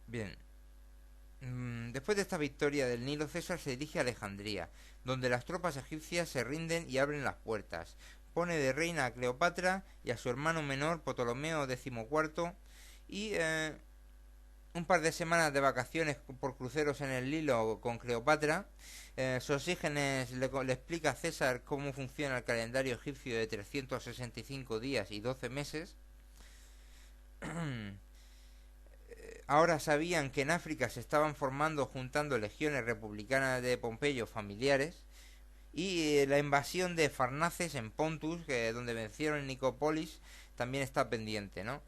Bien. Después de esta victoria del Nilo, César se dirige a Alejandría, donde las tropas egipcias se rinden y abren las puertas. Pone de reina a Cleopatra y a su hermano menor, Ptolomeo XIV, y un par de semanas de vacaciones por cruceros en el Nilo con Cleopatra. Sosígenes le explica a César cómo funciona el calendario egipcio de 365 días y 12 meses. Ahora sabían que en África se estaban formando, juntando legiones republicanas de Pompeyo familiares, y la invasión de Farnaces en Pontus, donde vencieron en Nicópolis, también está pendiente, ¿no?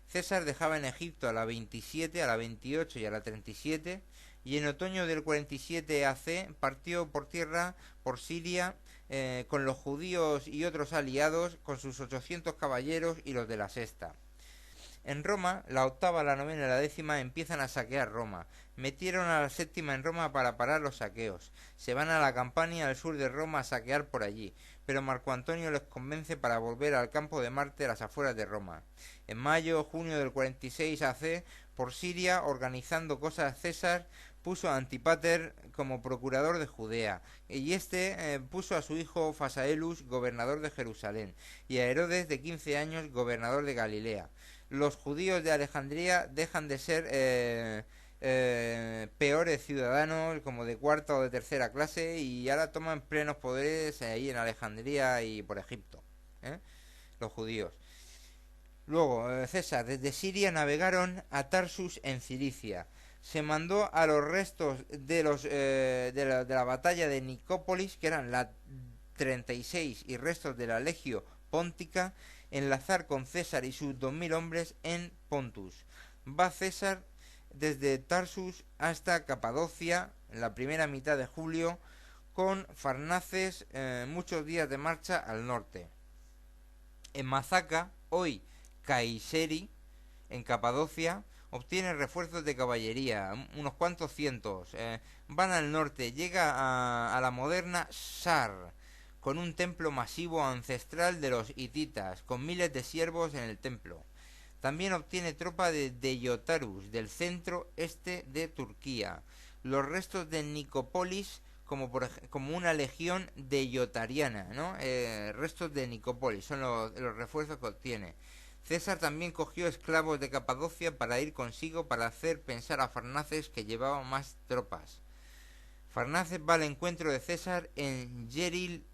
César dejaba en Egipto a la 27, a la 28 y a la 37, y en otoño del 47 AC partió por tierra por Siria, con los judíos y otros aliados, con sus 800 caballeros y los de la sexta. En Roma, la octava, la novena y la décima empiezan a saquear Roma. Metieron a la séptima en Roma para parar los saqueos. Se van a la Campania, al sur de Roma, a saquear por allí, pero Marco Antonio les convence para volver al campo de Marte, a las afueras de Roma. En mayo o junio del 46 AC, por Siria, organizando cosas César, puso a Antipater como procurador de Judea, y puso a su hijo Fasaelus gobernador de Jerusalén, y a Herodes, de 15 años, gobernador de Galilea. Los judíos de Alejandría dejan de ser peores ciudadanos, como de cuarta o de tercera clase, y ahora toman plenos poderes ahí en Alejandría y por Egipto, los judíos. Luego, César, desde Siria navegaron a Tarsus en Cilicia. Se mandó a los restos de la batalla de Nicópolis, que eran la 36, y restos de la Legio Póntica, enlazar con César y sus 2000 hombres en Pontus. Va César desde Tarsus hasta Capadocia en la primera mitad de julio, con Farnaces muchos días de marcha al norte. En Mazaca, hoy Kayseri, en Capadocia, obtiene refuerzos de caballería, unos cuantos cientos. Van al norte, llega a la moderna Shar, con un templo masivo ancestral de los hititas, con miles de siervos en el templo. También obtiene tropa de Deyotarus, del centro-este de Turquía. Los restos de Nicópolis, como una legión deyotariana, ¿no? Restos de Nicópolis, son los refuerzos que obtiene. César también cogió esclavos de Capadocia para ir consigo, para hacer pensar a Farnaces que llevaba más tropas. Farnaces va al encuentro de César en Yeril,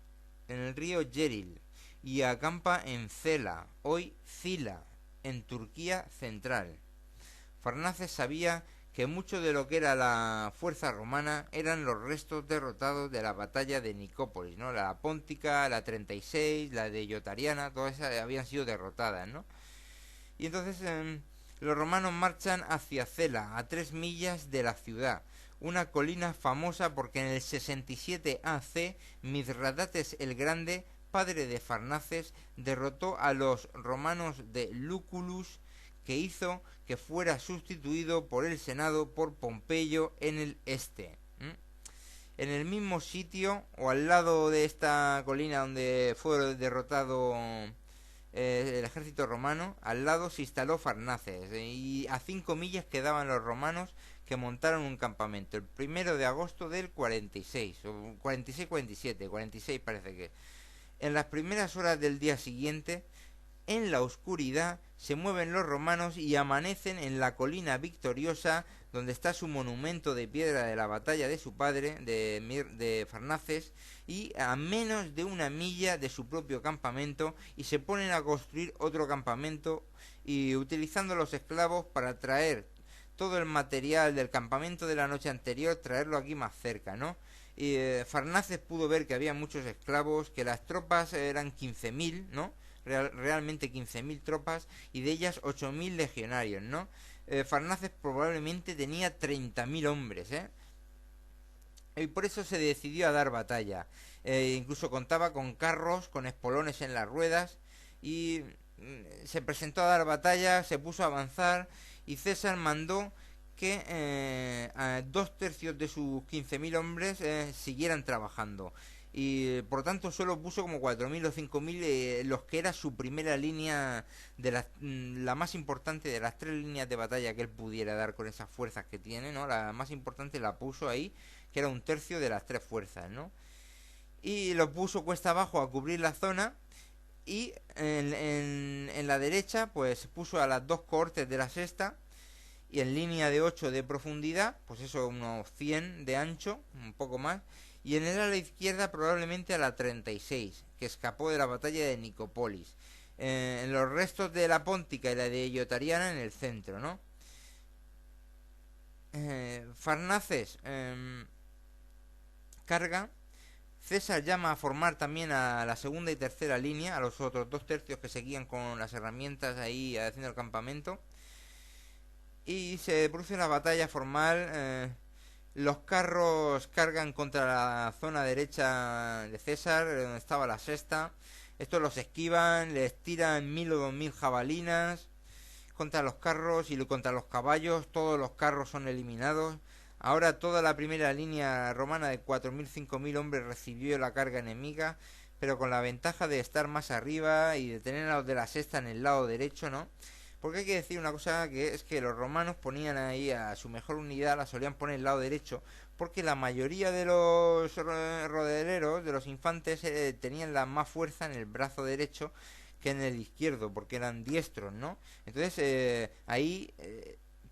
en el río Yeril, y acampa en Cela, hoy Cila, en Turquía central. Farnaces sabía que mucho de lo que era la fuerza romana eran los restos derrotados de la batalla de Nicópolis, ¿no? La Póntica, la 36, la de Yotariana, todas esas habían sido derrotadas, ¿no? Y entonces los romanos marchan hacia Cela, a 3 millas de la ciudad, una colina famosa porque en el 67 AC Mithradates el Grande, padre de Farnaces, derrotó a los romanos de Lucullus, que hizo que fuera sustituido por el Senado por Pompeyo en el este. En el mismo sitio, o al lado de esta colina donde fue derrotado el ejército romano, al lado se instaló Farnaces, y a 5 millas quedaban los romanos, que montaron un campamento el 1 de agosto del 46, o 46-47, 46 parece que. En las primeras horas del día siguiente, en la oscuridad, se mueven los romanos y amanecen en la colina victoriosa, donde está su monumento de piedra de la batalla de su padre, de Farnaces, y a menos de 1 milla de su propio campamento, y se ponen a construir otro campamento, y utilizando los esclavos para traer todo el material del campamento de la noche anterior, traerlo aquí más cerca, ¿no? Y Farnaces pudo ver que había muchos esclavos, que las tropas eran 15.000, ¿no? Realmente 15.000 tropas, y de ellas 8.000 legionarios, ¿no? Farnaces probablemente tenía 30.000 hombres, y por eso se decidió a dar batalla. Incluso contaba con carros, con espolones en las ruedas, y se presentó a dar batalla, se puso a avanzar, y César mandó que a 2/3 de sus 15.000 hombres siguieran trabajando, y por tanto solo puso como 4.000 o 5.000 los que era su primera línea, de la más importante de las 3 líneas de batalla que él pudiera dar con esas fuerzas que tiene, ¿no? La más importante la puso ahí, que era 1/3 de las 3 fuerzas, ¿no? Y lo puso cuesta abajo a cubrir la zona, y en la derecha pues puso a las 2 cohortes de la sexta, y en línea de 8 de profundidad, pues eso, unos 100 de ancho, un poco más, y en el ala izquierda probablemente a la 36, que escapó de la batalla de Nicópolis. En los restos de la Póntica y la de Yotariana en el centro, ¿no? Farnaces carga. César llama a formar también a la segunda y tercera línea, a los otros 2 tercios que seguían con las herramientas ahí haciendo el campamento. Y se produce una batalla formal. Los carros cargan contra la zona derecha de César, donde estaba la sexta. Estos los esquivan, les tiran 1000 o 2000 jabalinas contra los carros y contra los caballos. Todos los carros son eliminados. Ahora toda la primera línea romana de 4000, 5000 hombres recibió la carga enemiga, pero con la ventaja de estar más arriba y de tener a los de la sexta en el lado derecho, ¿no? Porque hay que decir una cosa, que es que los romanos ponían ahí a su mejor unidad, la solían poner en el lado derecho, porque la mayoría de los rodeleros, de los infantes, tenían la más fuerza en el brazo derecho que en el izquierdo, porque eran diestros, ¿no? Entonces ahí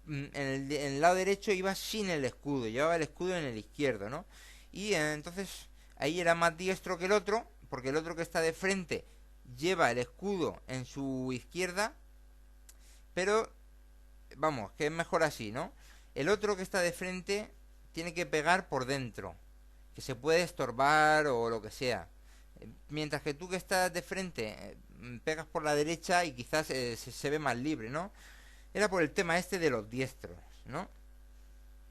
en el lado derecho iba sin el escudo, llevaba el escudo en el izquierdo, ¿no? Y entonces ahí era más diestro que el otro, porque el otro que está de frente lleva el escudo en su izquierda, pero vamos, que es mejor así, ¿no? El otro que está de frente tiene que pegar por dentro, que se puede estorbar o lo que sea. Mientras que tú que estás de frente pegas por la derecha y quizás se ve más libre, ¿no? Era por el tema este de los diestros, ¿no?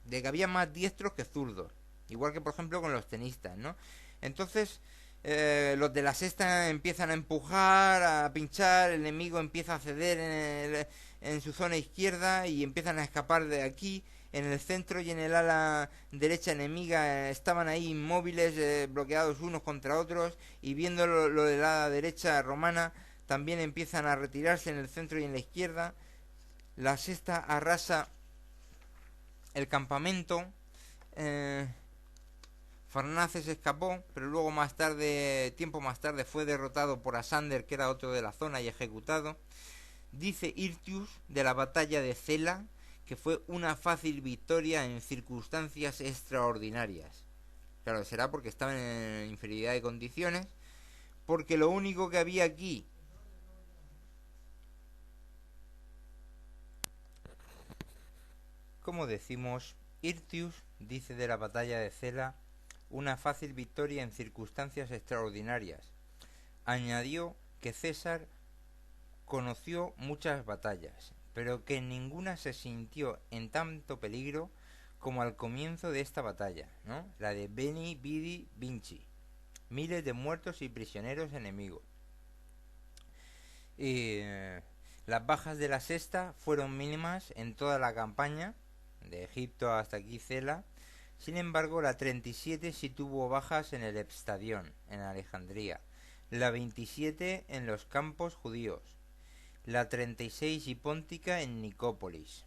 De que había más diestros que zurdos. Igual que por ejemplo con los tenistas, ¿no? Entonces los de la sexta empiezan a empujar, a pinchar, el enemigo empieza a ceder en su zona izquierda y empiezan a escapar de aquí. En el centro y en el ala derecha enemiga estaban ahí inmóviles, bloqueados unos contra otros, y viendo lo de la ala derecha romana también empiezan a retirarse en el centro y en la izquierda. La sexta arrasa el campamento. Farnaces escapó, pero luego tiempo más tarde, fue derrotado por Asander, que era otro de la zona, y ejecutado. Dice Hirtius de la batalla de Cela que fue una fácil victoria en circunstancias extraordinarias. Claro, será porque estaban en inferioridad de condiciones, porque lo único que había aquí, como decimos, Hirtius dice de la batalla de Cela una fácil victoria en circunstancias extraordinarias. Añadió que César conoció muchas batallas, pero que en ninguna se sintió en tanto peligro como al comienzo de esta batalla, ¿no? La de Beni Vidi Vinci. Miles de muertos y prisioneros enemigos. Las bajas de la sexta fueron mínimas en toda la campaña, de Egipto hasta aquí Cela. Sin embargo, la 37 sí tuvo bajas en el Epstadión, en Alejandría, la 27 en los campos judíos, la 36 hipóntica en Nicópolis.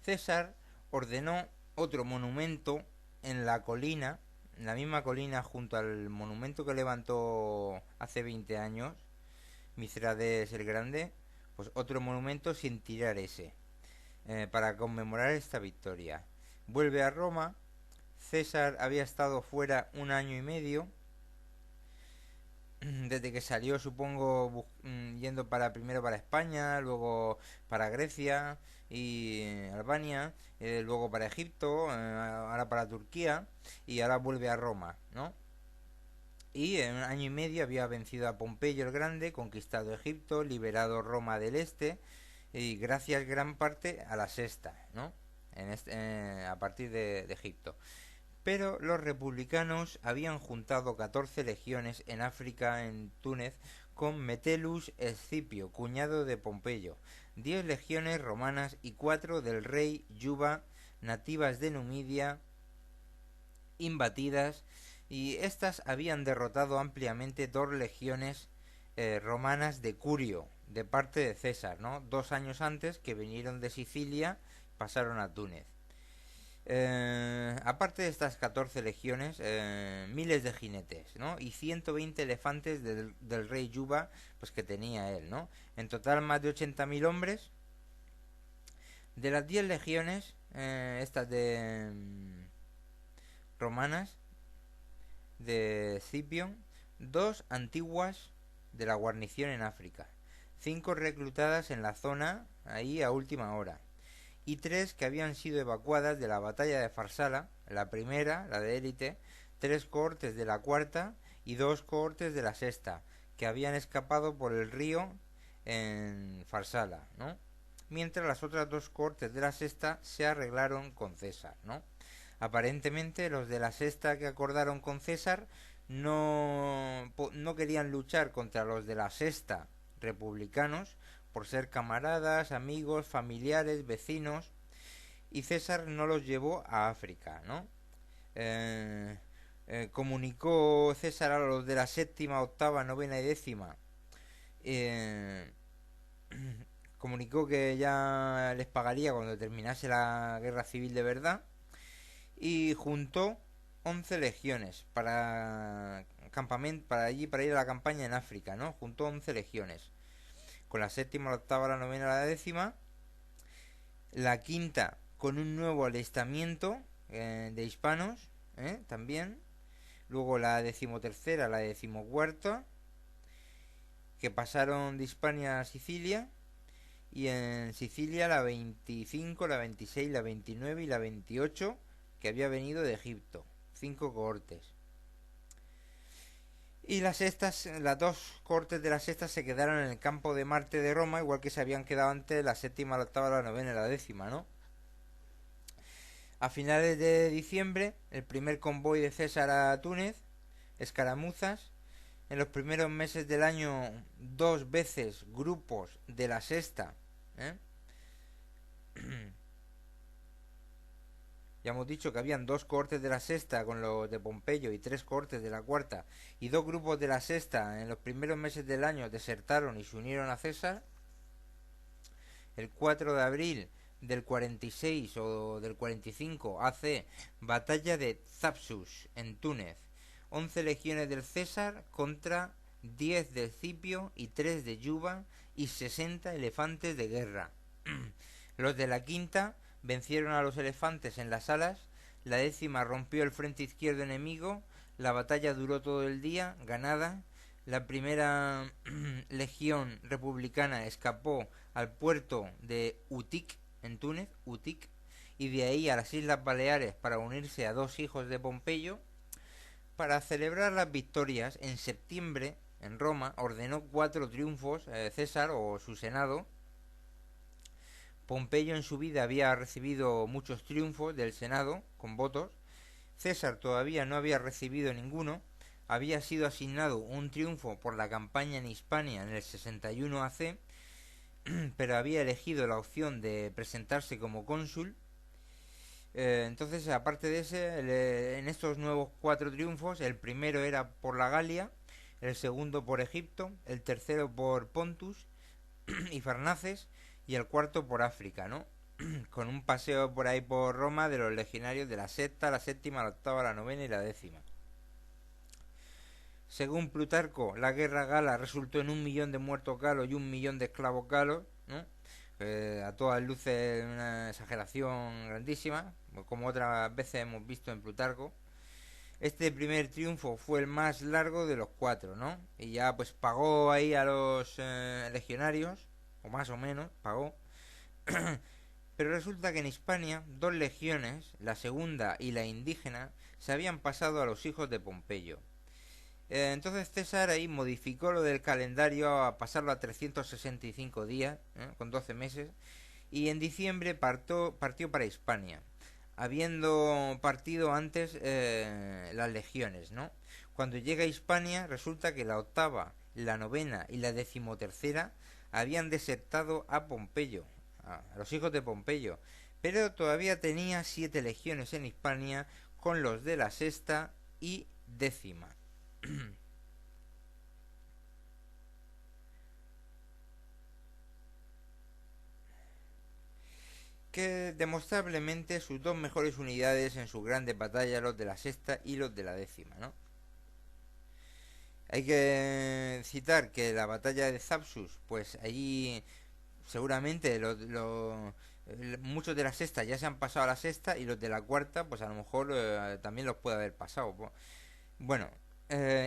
César ordenó otro monumento en la colina, en la misma colina junto al monumento que levantó hace 20 años, Mithridates el Grande, pues otro monumento sin tirar ese, para conmemorar esta victoria. Vuelve a Roma. César había estado fuera 1 año y medio, desde que salió, supongo, yendo primero para España, luego para Grecia y Albania, luego para Egipto, ahora para Turquía, y ahora vuelve a Roma, ¿no? Y en 1 año y medio había vencido a Pompeyo el Grande, conquistado Egipto, liberado Roma del Este, y gracias gran parte a la sexta, ¿no? A partir de Egipto. Pero los republicanos habían juntado 14 legiones en África, en Túnez, con Metellus Escipio, cuñado de Pompeyo, 10 legiones romanas y 4 del rey Yuba, nativas de Numidia, imbatidas, y estas habían derrotado ampliamente 2 legiones romanas de Curio, de parte de César, ¿no? 2 años antes, que vinieron de Sicilia, pasaron a Túnez. Aparte de estas 14 legiones, miles de jinetes, ¿no? Y 120 elefantes del rey Yuba, pues que tenía él, ¿no? En total más de 80.000 hombres. De las 10 legiones, estas de romanas, de Scipión, 2 antiguas de la guarnición en África, 5 reclutadas en la zona, ahí a última hora, y 3 que habían sido evacuadas de la batalla de Farsala, la primera, la de élite, 3 cohortes de la cuarta y 2 cohortes de la sexta, que habían escapado por el río en Farsala, ¿no? Mientras las otras 2 cohortes de la sexta se arreglaron con César, ¿no? Aparentemente los de la sexta que acordaron con César no querían luchar contra los de la sexta republicanos por ser camaradas, amigos, familiares, vecinos, y César no los llevó a África, ¿no? Comunicó César a los de la séptima, octava, novena y décima, eh, comunicó que ya les pagaría cuando terminase la guerra civil de verdad, y juntó 11 legiones para campamento, para allí, para ir a la campaña en África, ¿no? Juntó 11 legiones, con la séptima, la octava, la novena, la décima, la quinta con un nuevo alistamiento de hispanos, también, luego la decimotercera, la decimocuarta, que pasaron de Hispania a Sicilia, y en Sicilia la 25, la 26, la 29 y la 28, que había venido de Egipto, 5 cohortes. Y las 2 cohortes de las sextas se quedaron en el campo de Marte de Roma, igual que se habían quedado antes la séptima, la octava, la novena y la décima, ¿no? A finales de diciembre, el primer convoy de César a Túnez, escaramuzas. En los primeros meses del año, 2 veces grupos de la sexta, ya hemos dicho que habían 2 cohortes de la sexta con los de Pompeyo y 3 cohortes de la cuarta, y 2 grupos de la sexta en los primeros meses del año desertaron y se unieron a César. El 4 de abril del 46 o del 45 AC, batalla de Thapsus en Túnez, 11 legiones del César contra 10 de Escipio y 3 de Yuba y 60 elefantes de guerra. Los de la quinta vencieron a los elefantes en las alas, la décima rompió el frente izquierdo enemigo, la batalla duró todo el día, ganada. La primera legión republicana escapó al puerto de Utik, en Túnez, Utik, y de ahí a las Islas Baleares para unirse a 2 hijos de Pompeyo. Para celebrar las victorias, en septiembre, en Roma, ordenó 4 triunfos César o su senado. Pompeyo en su vida había recibido muchos triunfos del senado con votos. César todavía no había recibido ninguno. Había sido asignado un triunfo por la campaña en Hispania en el 61 AC, pero había elegido la opción de presentarse como cónsul. Entonces, aparte de ese, en estos nuevos 4 triunfos, el primero era por la Galia, el segundo por Egipto, el tercero por Pontus y Farnaces, y el cuarto por África, ¿no? Con un paseo por ahí por Roma de los legionarios de la sexta, la séptima, la octava, la novena y la décima. Según Plutarco, la guerra gala resultó en 1.000.000 de muertos galos y 1.000.000 de esclavos galos, ¿no? A todas luces una exageración grandísima, como otras veces hemos visto en Plutarco. Este primer triunfo fue el más largo de los 4, ¿no? Y ya pues pagó ahí a los legionarios, o más o menos, pagó. Pero resulta que en Hispania 2 legiones, la segunda y la indígena, se habían pasado a los hijos de Pompeyo. Entonces César ahí modificó lo del calendario a pasarlo a 365 días, con 12 meses, y en diciembre partió para Hispania, habiendo partido antes las legiones, ¿no? Cuando llega a Hispania resulta que la octava, la novena y la decimotercera habían desertado a Pompeyo, a los hijos de Pompeyo, pero todavía tenía 7 legiones en Hispania con los de la sexta y décima. Que demostrablemente sus 2 mejores unidades en sus grandes batallas, los de la sexta y los de la décima, ¿no? Hay que citar que la batalla de Thapsus, pues allí seguramente muchos de la sexta ya se han pasado a la sexta, y los de la cuarta pues a lo mejor también los puede haber pasado. Bueno,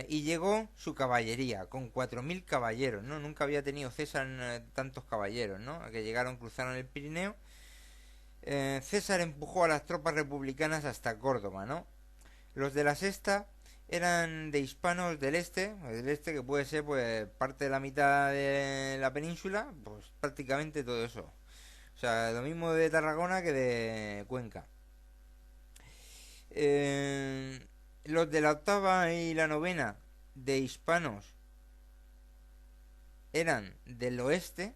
y llegó su caballería con 4.000 caballeros, ¿no? Nunca había tenido César tantos caballeros, ¿no? Que llegaron, cruzaron el Pirineo, César empujó a las tropas republicanas hasta Córdoba, ¿no? Los de la sexta eran de hispanos del este que puede ser pues parte de la mitad de la península, pues prácticamente todo eso. O sea, lo mismo de Tarragona que de Cuenca. Eh, los de la octava y la novena de hispanos eran del oeste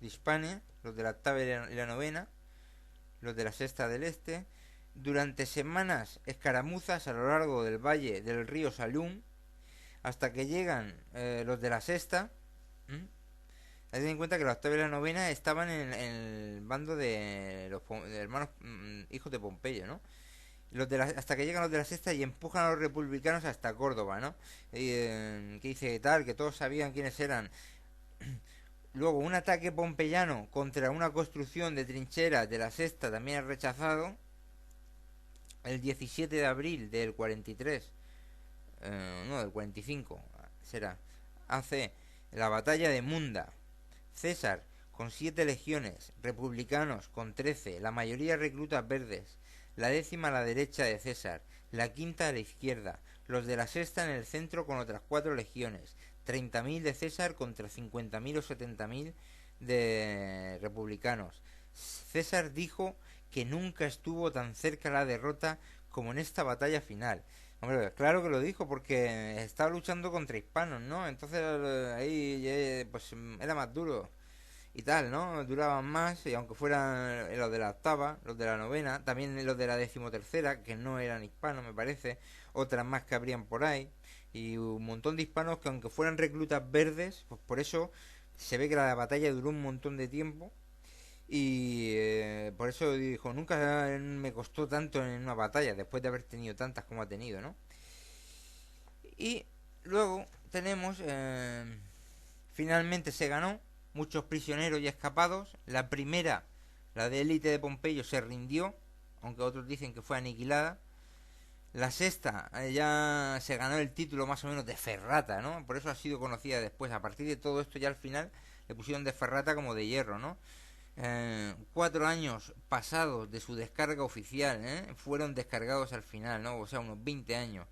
de Hispania, los de la octava y la novena, los de la sexta del este. Durante semanas escaramuzas a lo largo del valle del río Salum, hasta que llegan los de la sexta. Ten en cuenta que la octava y la novena estaban en el bando de los de hermanos hijos de Pompeyo, ¿no? Hasta que llegan los de la sexta y empujan a los republicanos hasta Córdoba, ¿no? Que dice tal, que todos sabían quiénes eran. Luego, un ataque pompeyano contra una construcción de trincheras de la sexta también es rechazado. El 17 de abril del 43, no, del 45, será, hace la batalla de Munda. César con 7 legiones, republicanos con 13, la mayoría reclutas verdes, la décima a la derecha de César, la quinta a la izquierda, los de la sexta en el centro con otras 4 legiones, 30.000 de César contra 50.000 o 70.000 de republicanos. César dijo que nunca estuvo tan cerca la derrota como en esta batalla final. Hombre, claro que lo dijo porque estaba luchando contra hispanos, ¿no? Entonces ahí pues era más duro y tal, ¿no? Duraban más y aunque fueran los de la octava, los de la novena, también los de la decimotercera, que no eran hispanos me parece, otras más que habrían por ahí y un montón de hispanos que aunque fueran reclutas verdes, pues por eso se ve que la batalla duró un montón de tiempo y por eso dijo, nunca me costó tanto en una batalla, después de haber tenido tantas como ha tenido, ¿no? Y luego tenemos, finalmente se ganó, muchos prisioneros y escapados. La primera, la de élite de Pompeyo, se rindió, aunque otros dicen que fue aniquilada. La sexta ya se ganó el título más o menos de Ferrata, ¿no? Por eso ha sido conocida después. A partir de todo esto ya al final le pusieron de Ferrata como de hierro, ¿no? 4 años pasados de su descarga oficial, fueron descargados al final, ¿no? O sea, unos 20 años.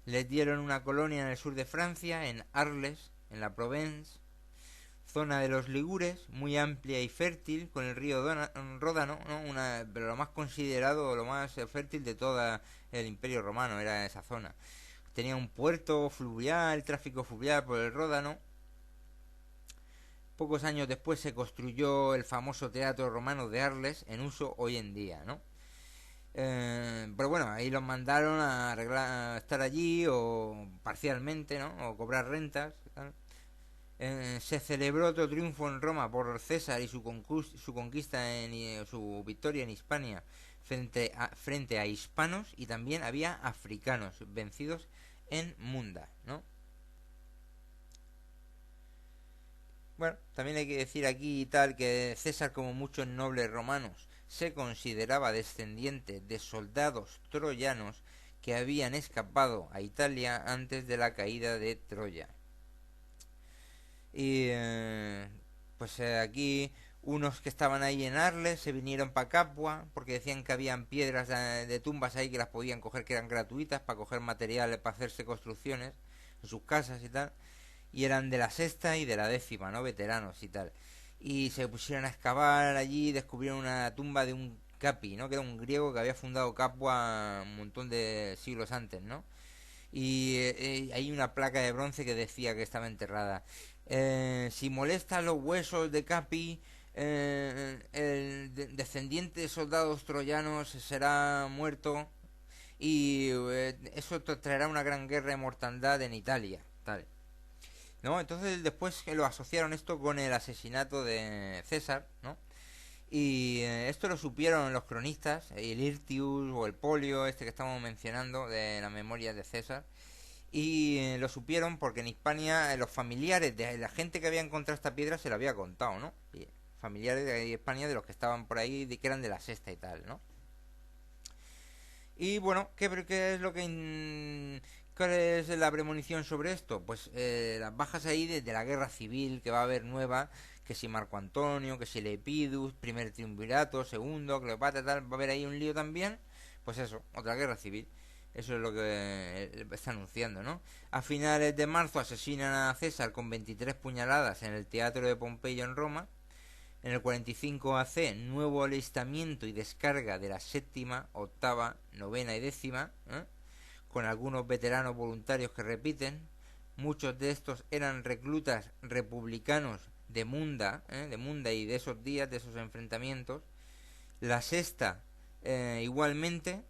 Les dieron una colonia en el sur de Francia, en Arles, en la Provence, zona de los Ligures, muy amplia y fértil, con el río Ródano, ¿no? Pero lo más considerado, lo más fértil de todo el Imperio Romano era esa zona. Tenía un puerto fluvial, tráfico fluvial por el Ródano. Pocos años después se construyó el famoso Teatro Romano de Arles, en uso hoy en día, ¿no? Pero bueno, ahí los mandaron a estar allí o parcialmente, ¿no? O cobrar rentas, tal. Se celebró otro triunfo en Roma por César y su conquista su victoria en Hispania frente a hispanos, y también había africanos vencidos en Munda, ¿no? Bueno, también hay que decir aquí y tal que César, como muchos nobles romanos, se consideraba descendiente de soldados troyanos que habían escapado a Italia antes de la caída de Troya. Y pues aquí unos que estaban ahí en Arles se vinieron para Capua porque decían que habían piedras de tumbas ahí que las podían coger, que eran gratuitas para coger materiales para hacerse construcciones en sus casas y tal. Y eran de la sexta y de la décima, ¿no? Veteranos y tal. Y se pusieron a excavar allí y descubrieron una tumba de un Capi, ¿no? Que era un griego que había fundado Capua un montón de siglos antes, ¿no? Y hay una placa de bronce que decía que estaba enterrada. Si molesta los huesos de Capi, el descendiente de soldados troyanos será muerto y eso traerá una gran guerra de mortandad en Italia, tal. ¿No? Entonces después lo asociaron esto con el asesinato de César, ¿no? Y esto lo supieron los cronistas, el Hirtius o el Polio, este que estamos mencionando, de la memoria de César. Y lo supieron porque en Hispania los familiares de la gente que había encontrado esta piedra se lo había contado, ¿no? Y familiares de Hispania de los que estaban por ahí, que eran de la sexta y tal, ¿no? Y bueno, ¿qué es lo que... ¿Cuál es la premonición sobre esto? Pues las bajas ahí de la guerra civil que va a haber nueva, que si Marco Antonio, que si Lepidus, primer triunvirato, segundo, Cleopatra, tal, va a haber ahí un lío también. Pues eso, otra guerra civil. Eso es lo que está anunciando, ¿no? A finales de marzo asesinan a César con 23 puñaladas en el teatro de Pompeyo en Roma. En el 45 AC, nuevo alistamiento y descarga de la séptima, octava, novena y décima, con algunos veteranos voluntarios que repiten. Muchos de estos eran reclutas republicanos de Munda y de esos días, de esos enfrentamientos. La sexta, igualmente,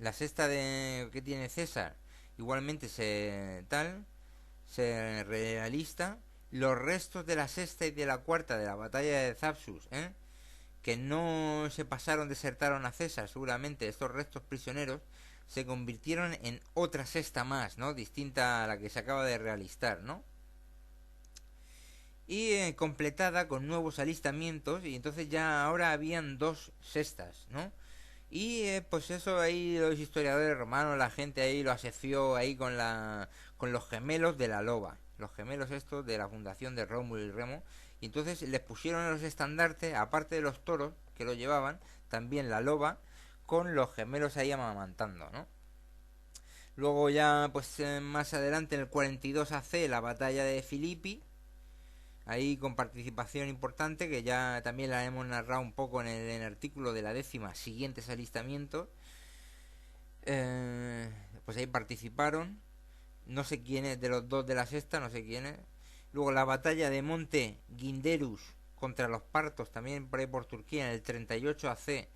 la sexta que tiene César, igualmente se realista. Los restos de la sexta y de la cuarta de la batalla de Zapsus, que no se pasaron, desertaron a César, seguramente estos restos prisioneros se convirtieron en otra sexta más, ¿no? Distinta a la que se acaba de realistar, ¿no? Y completada con nuevos alistamientos, y entonces ya ahora habían dos sextas, ¿no? Y pues eso ahí los historiadores romanos, la gente ahí lo asoció ahí con los gemelos de la loba, los gemelos estos de la fundación de Rómulo y Remo, y entonces les pusieron en los estandartes, aparte de los toros que lo llevaban, también la loba con los gemelos ahí amamantando, ¿no? Luego ya pues más adelante en el 42 AC la batalla de Filipi, ahí con participación importante, que ya también la hemos narrado un poco en el artículo de la décima, siguientes alistamientos. Pues ahí participaron, no sé quiénes de los dos de la sexta, no sé quiénes. Luego la batalla de Monte Guinderus contra los partos, también por ahí por Turquía, en el 38 AC,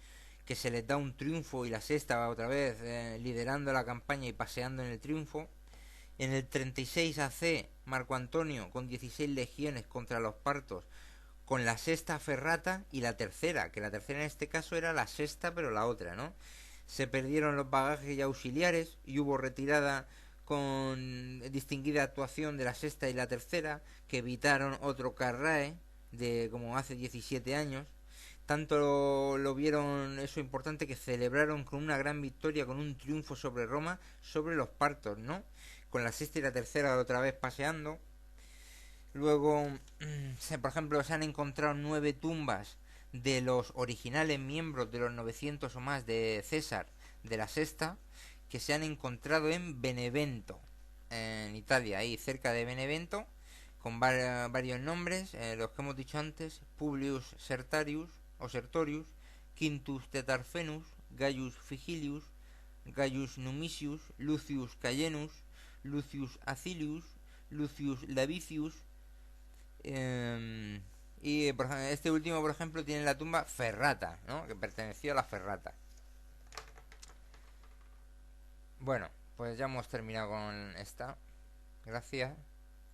que se les da un triunfo y la sexta va otra vez liderando la campaña y paseando en el triunfo. En el 36 AC, Marco Antonio con 16 legiones contra los partos, con la sexta Ferrata y la tercera, que la tercera en este caso era la sexta pero la otra, ¿no? Se perdieron los bagajes y auxiliares y hubo retirada con distinguida actuación de la sexta y la tercera, que evitaron otro Carrae de como hace 17 años. Tanto lo vieron eso importante que celebraron con una gran victoria, con un triunfo sobre Roma, sobre los partos, ¿no? Con la sexta y la tercera otra vez paseando. Luego, por ejemplo, se han encontrado 9 tumbas de los originales miembros de los 900 o más de César de la sexta, que se han encontrado en Benevento, en Italia, ahí cerca de Benevento, con varios nombres, los que hemos dicho antes: Publius Sertarius o Sertorius, Quintus Tetarfenus, Gaius Figilius, Gaius Numisius, Lucius Cayenus, Lucius Acilius, Lucius Lavicius, y este último, por ejemplo, tiene la tumba Ferrata, ¿no? Que perteneció a la Ferrata. Bueno, pues ya hemos terminado con esta. Gracias.